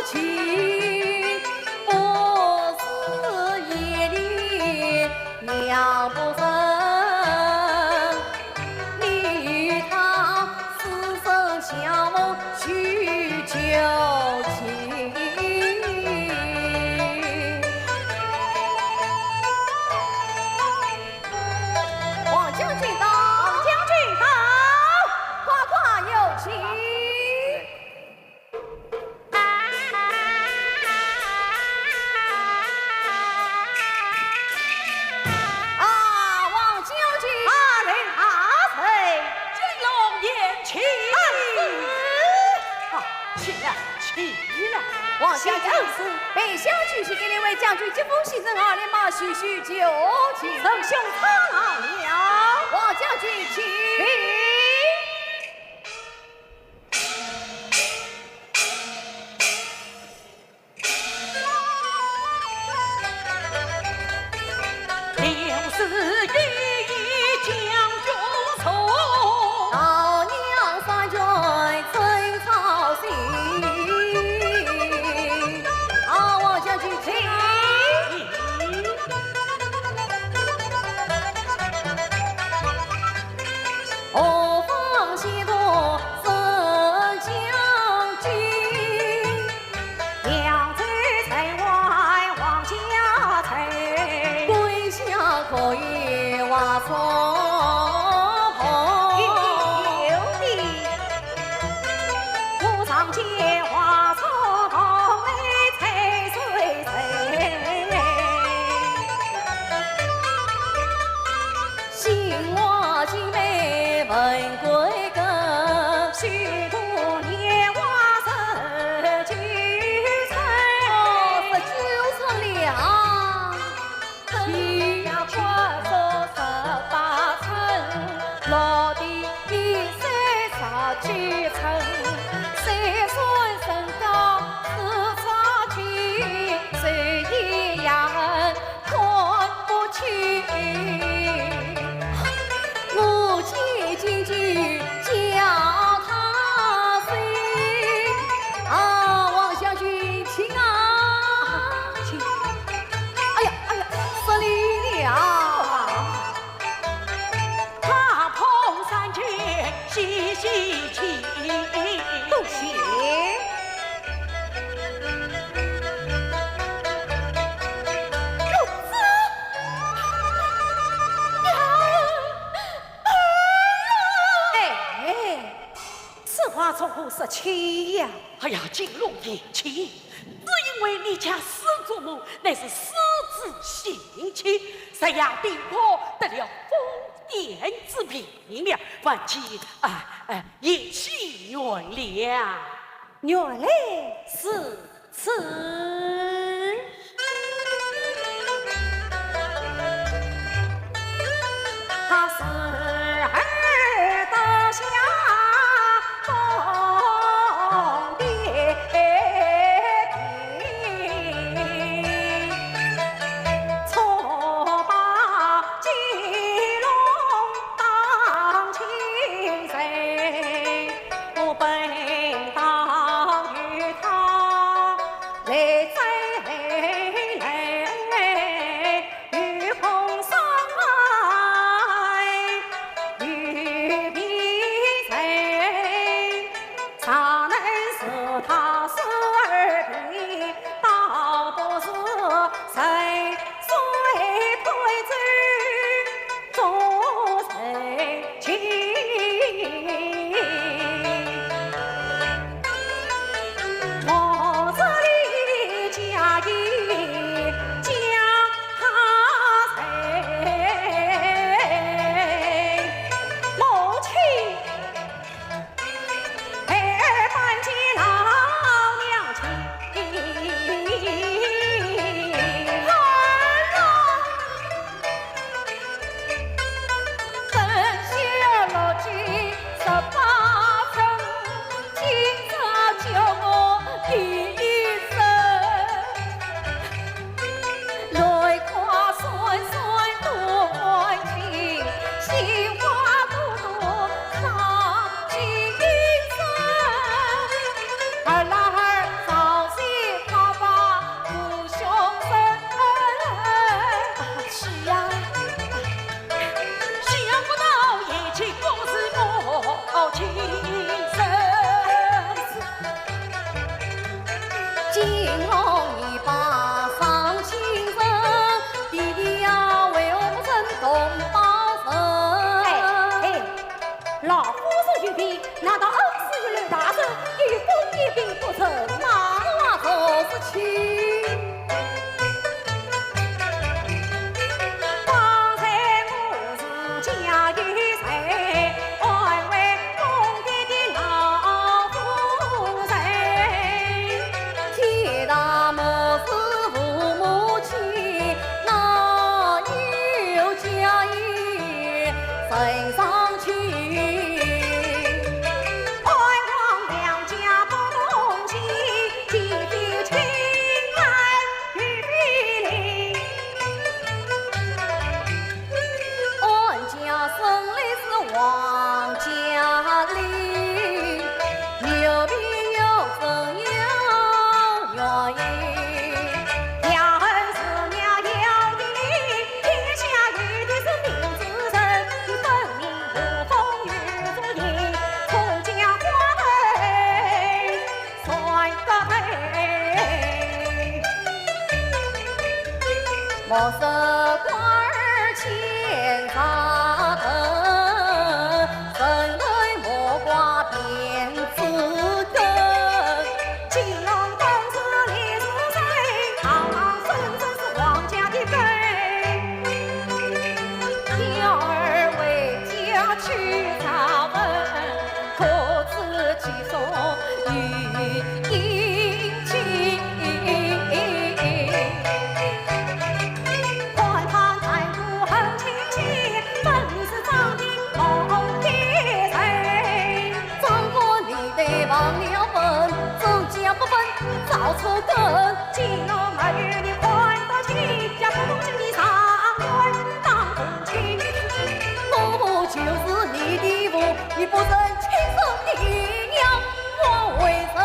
情，不是夜里娘不生。你与他厮守相逢许久情。王将军到，王将军到，夸夸有请。啊，王将军，阿人阿谁？金龙宴起。啊，起来，起来！王将军，北乡举行给两位将军接风信正二连马叙叙旧情，圣兄参了。王将军请。六十一将军送，老娘三军真操心。啊，王将军请。何方西多神将军，两贼在外王家城，归乡可以瓦错有的武上街花草堂内采水水，新娃新妹问归根，许多年华十九层， 19层了，天涯宽阔18层，落地一山19层。啥出乎是气呀？哎呀，金龙言气，只因为你家师祖母乃是狮子性情，谁要定我得了封殿之病了，万妻也气原谅。原来是此。他是儿的下宫殿庭，错把金龙当亲谁，我本当与他来追来，与碰上爱，与比谁，常能使他生儿病，倒不是谁推举做谁亲。我这里家义将他谁，母亲搬起老娘亲，真血落尽18层，今朝救我第一生，泪花顺顺多欢喜，心花朵朵藏今生。儿来早些他把父兄生，是呀。想不到一切都是我亲生。金龙你把上亲生，弟弟呀为我们争东包神。老夫子玉璧，难道恩师与刘大人与公一并不成吗？那就是亲。方才我是家一谁，安慰宫殿的老夫人。天大莫是父母亲，哪有家义身上去？安王两家不同心，既非亲爱与非邻。俺家生来是王家里，有病有症有原因。娘儿是娘要的你，天下有的是明之人，分明无风雨足影，出家花配算个配。莫说官儿欠啥等，生来莫挂辫子根。金龙公子你是谁？堂堂正正是皇家的根。鸟儿为家去查问，可知其所与阴亲。观他残酷很清晰，本是长的梦的谁？张过你得忘了本，周家不分早出根。金龙儿与你宽得起，家不同心的上官当同亲。我就是你的父，你不认亲生的娘，我为什？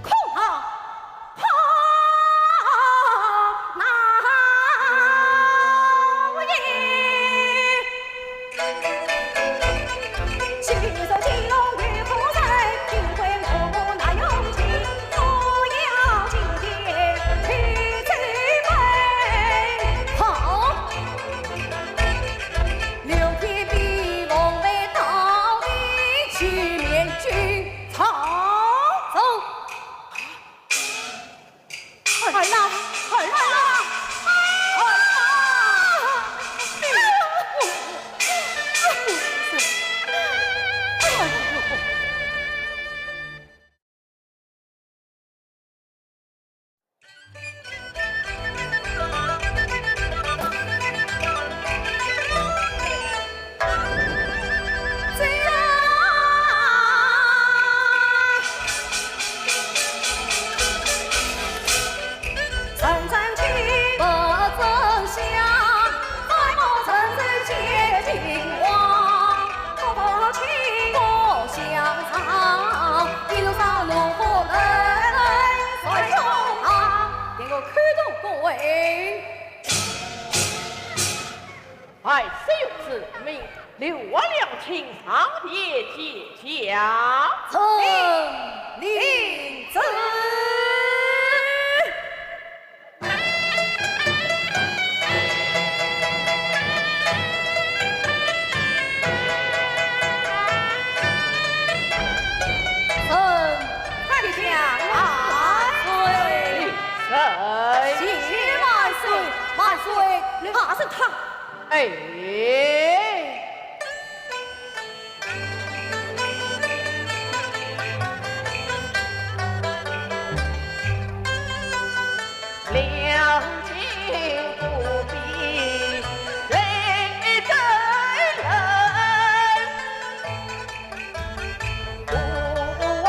空号怕哪也？细说金龙与夫人，金辉我那用情，我要今天去追奔。好，刘天比谁有之命，留我两情上殿见驾。臣领旨。他是他，哎，两情不必泪真人，不枉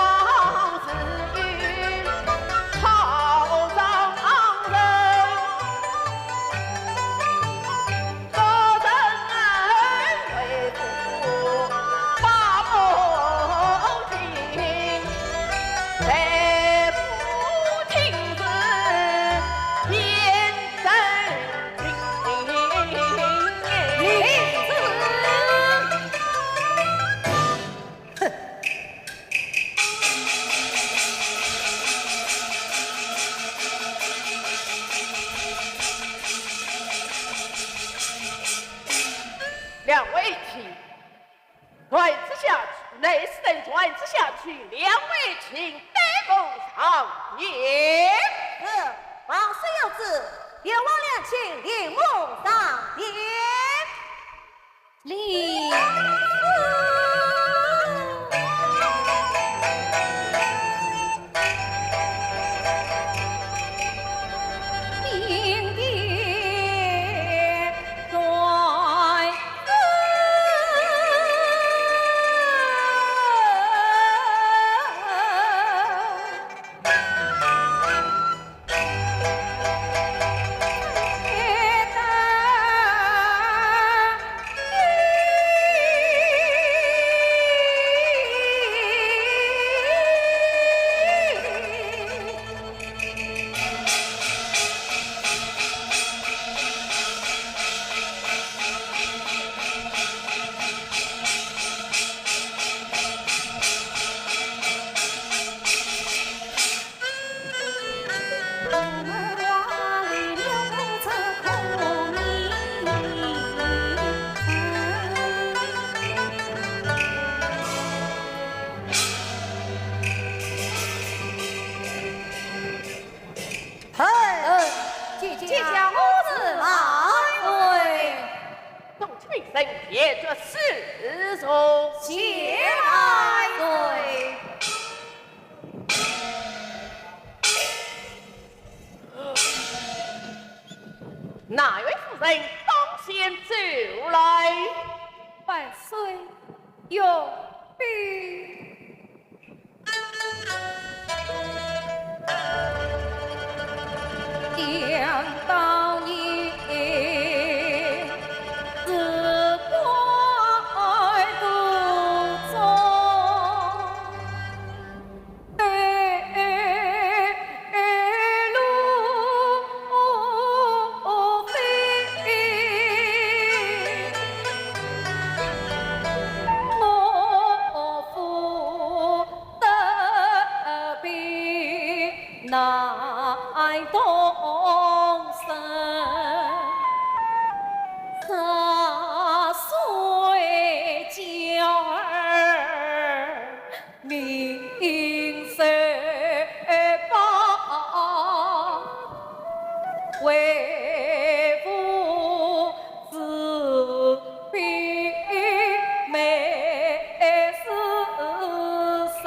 子女好丈人。两位请传旨下去，内侍人传旨下去，两位请得共上殿。王孙有旨，愿王两请领目上殿。领即将我子来，众卿身别这世俗，前来。哪位夫人当先走来？万岁有必。想当年，自怪独坐路飞，我负得比难动身。岁娇儿名声报，为父子比美死生。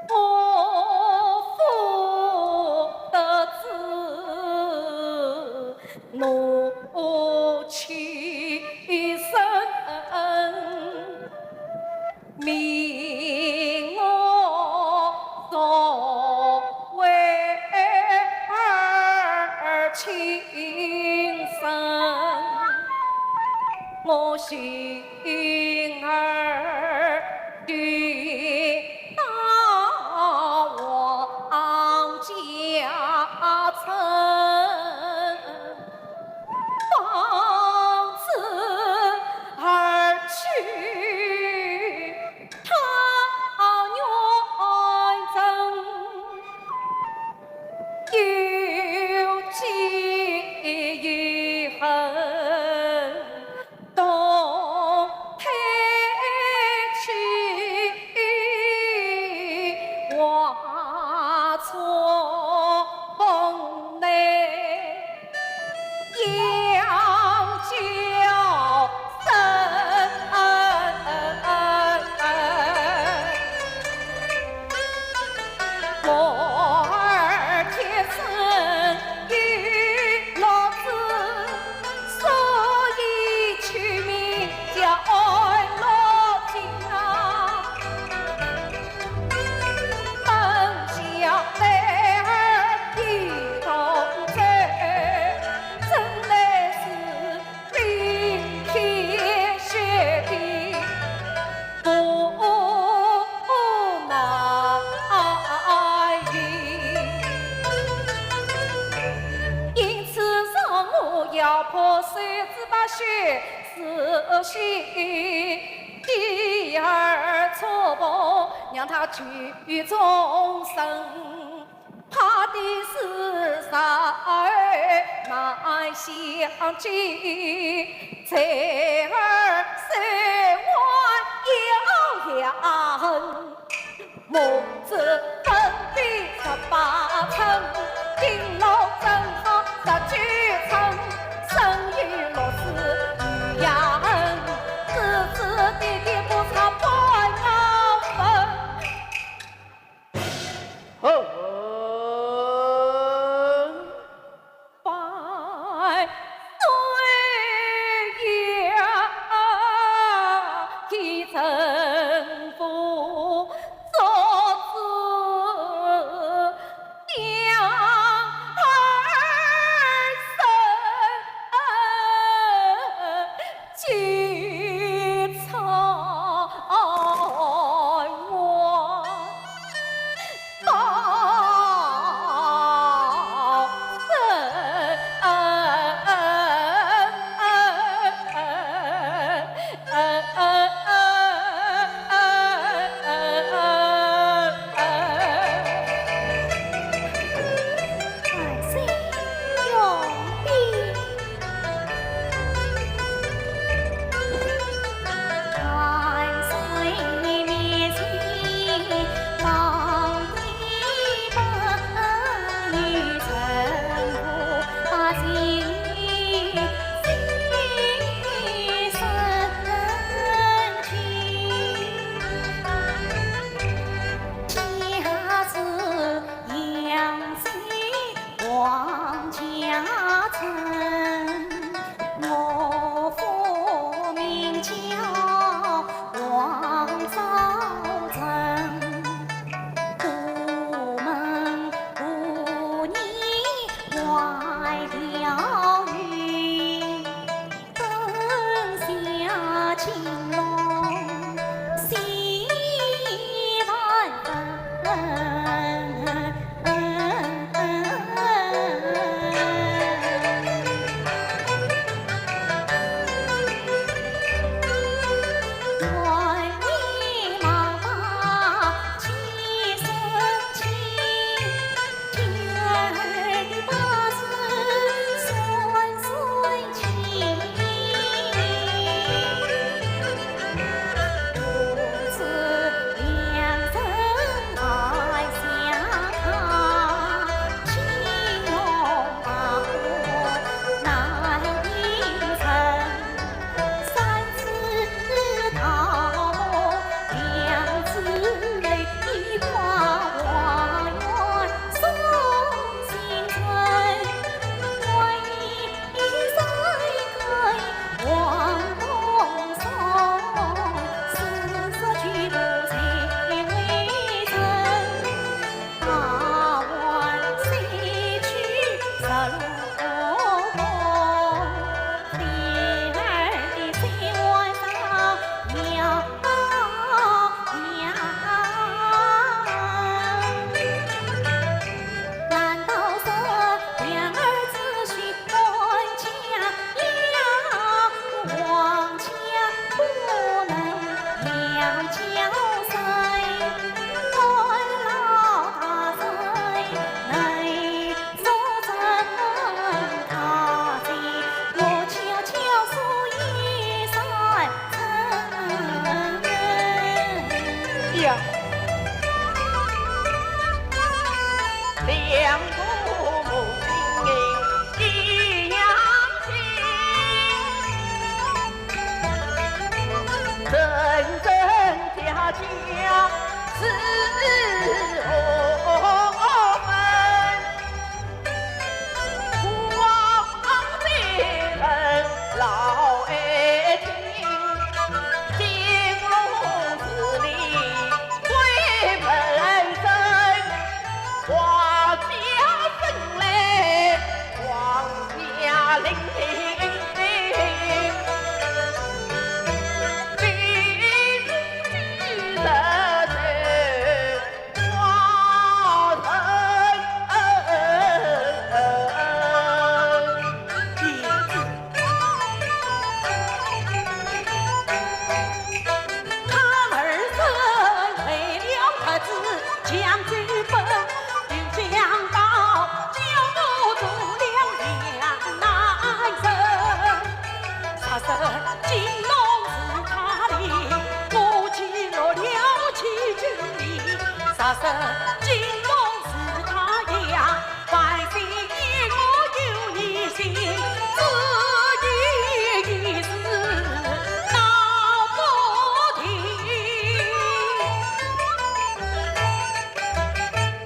我负得子怒气生，命我作为儿亲生，我心儿的大王家臣。把血死去，第二错步让他剧终生，怕的是傻儿难相聚，才儿三万要恨，母子分别18层，金楼正好19层，生于落子与呀恩，子子弟弟不差半毫分。百岁呀，一城府做子娘儿身去草原。两父母亲一样亲，真真假假是我们王的人老爱情，金龙寺里归本身。华家生来皇家伶仃，居住居着这王杀神金龙是他的，我进了了七军里，杀神金龙是他呀，百姓因我有你心，只一事闹不停，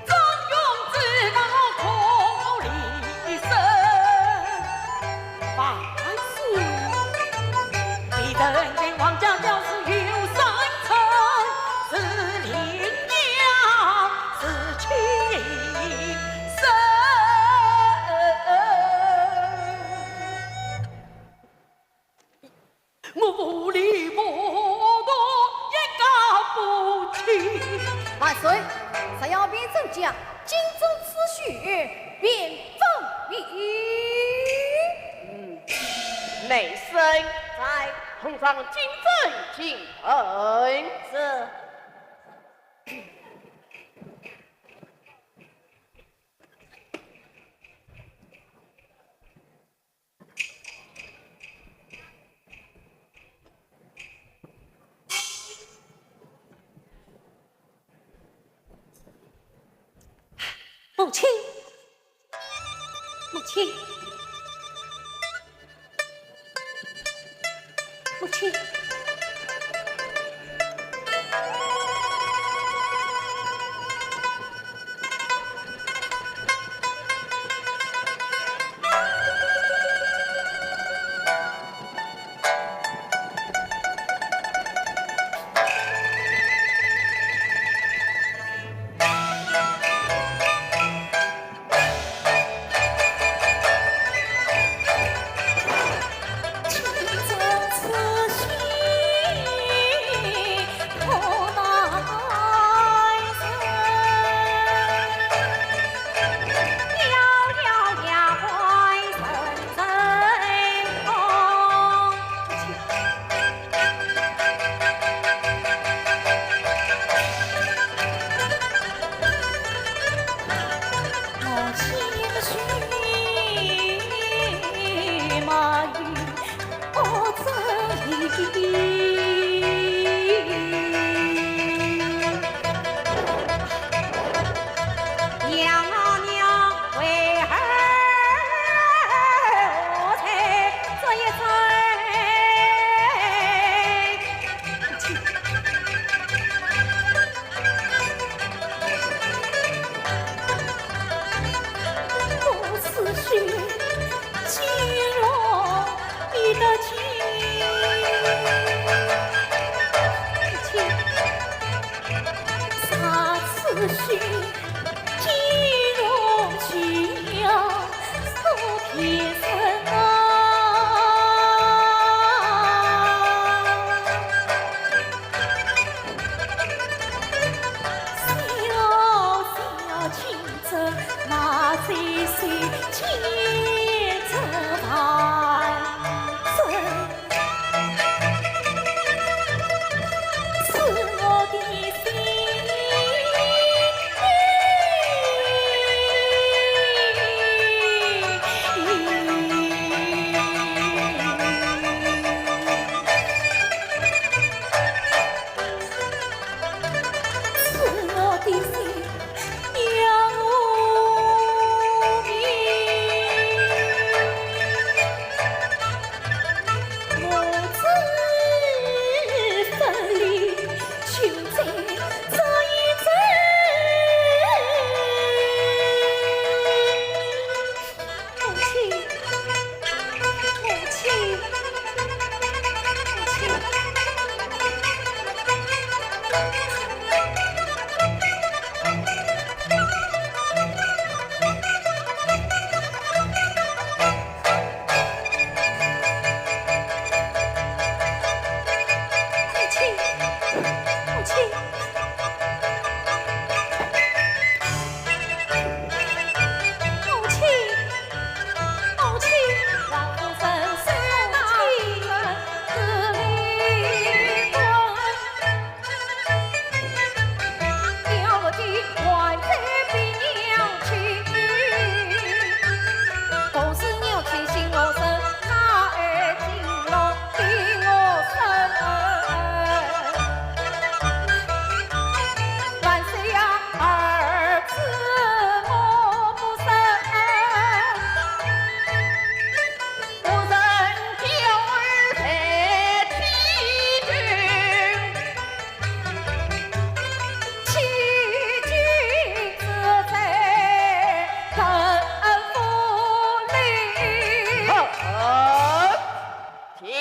张勇知道可离身，万岁！李登对王家教是有三层，是领娘，是妻身。我无力不过也告不起。万岁！只要变正将，荆州此许便奉命。内生在奉上金正进城。是。母亲，母亲，母亲，荆州此许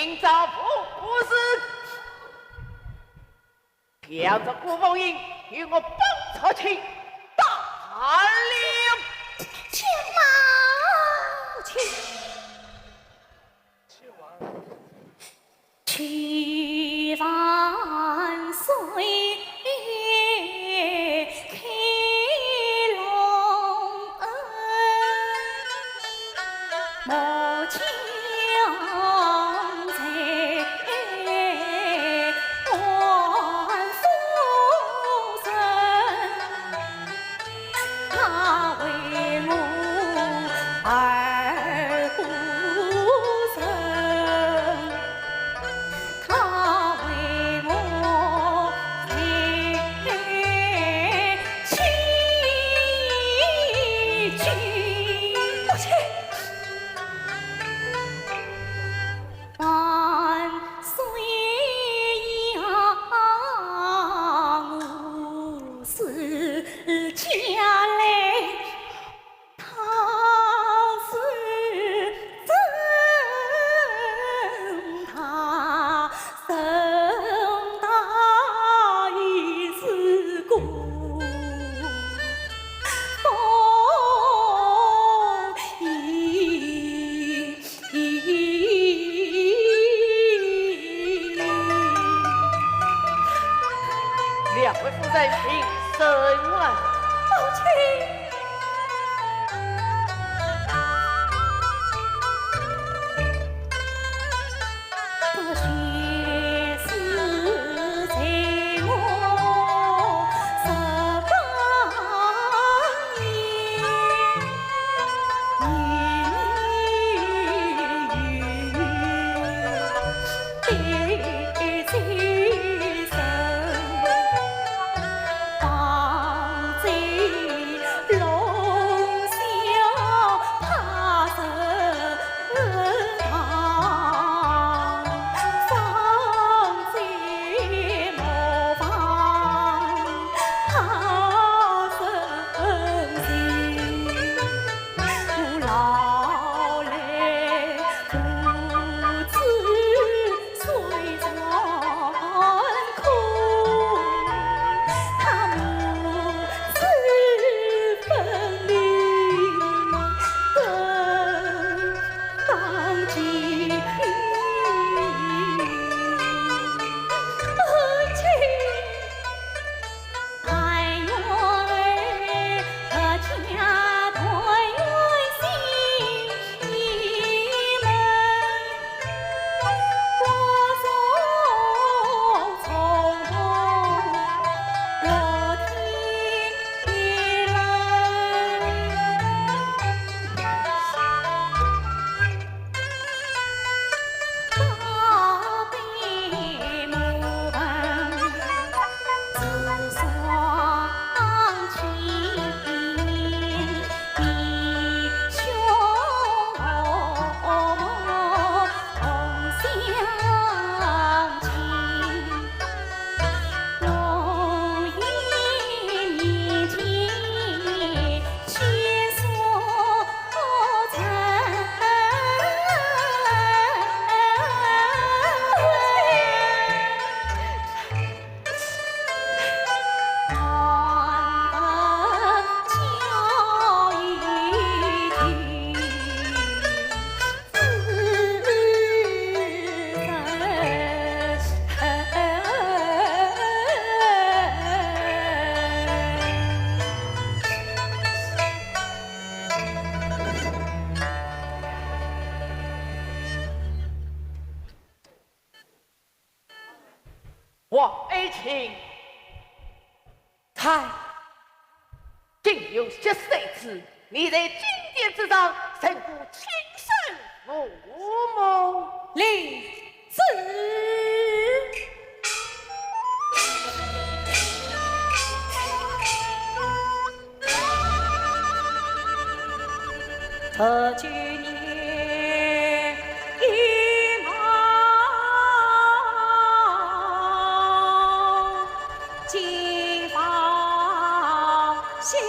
明朝不是凭着顾凤英与我绑出去打了。亲妈，亲。去万岁，开龙恩，莫将在万夫人，他为我儿护身。他为我配妻君，母亲万岁呀！我是家来，他是真，他生大义是公，风雨。两位夫人请审问。母亲。这血丝在我18年，年年在身，放在龙霄怕神堂。放在茅房怕生情，我老来父子虽残酷，他母子分离更当尽。母亲，爱我儿家团圆心门，我从从落天冷。大悲母盆，自双亲弟兄同相亲。龙颜面前血所残，王爱卿，太竟有些谁知你在金殿之上身负亲生父母？李子。这几年一马金发新，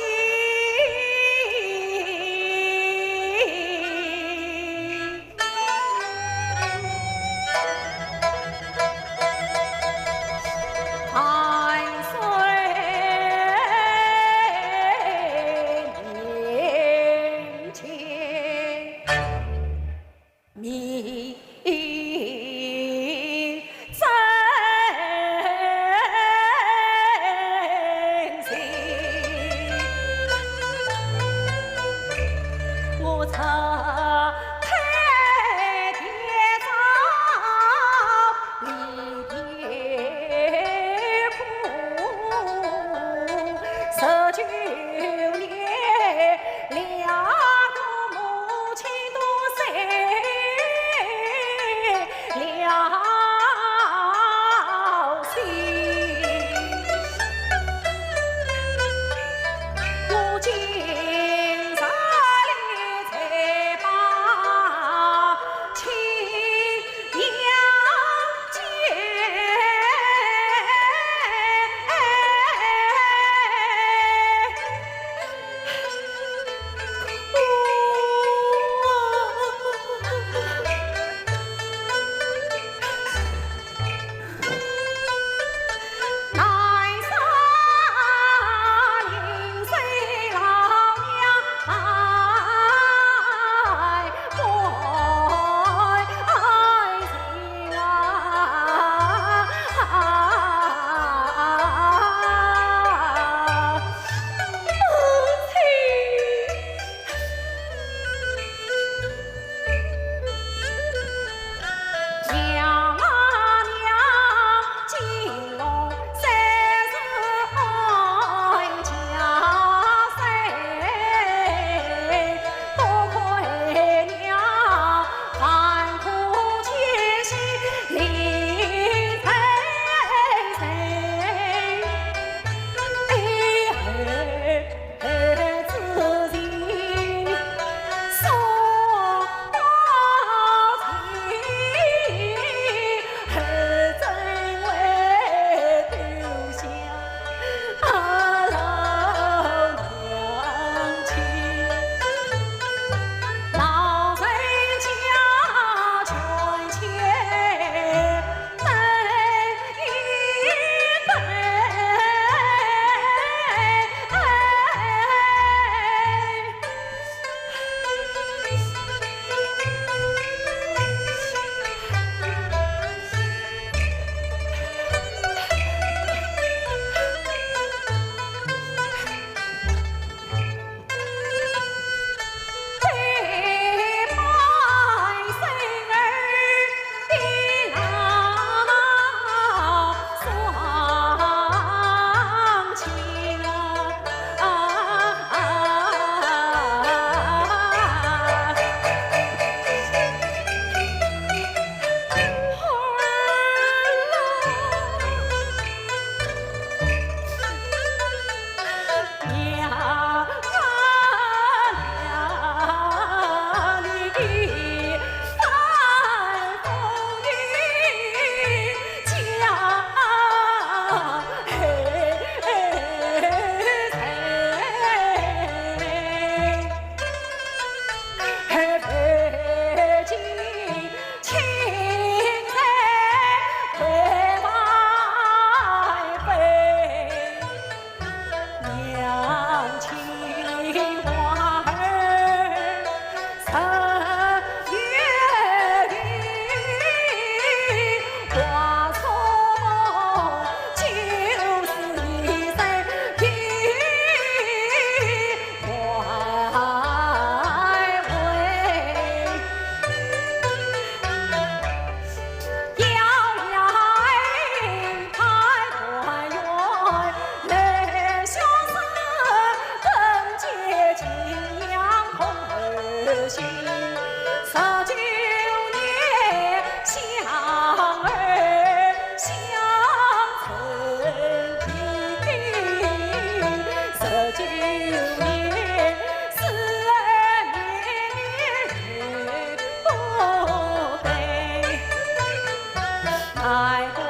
爱。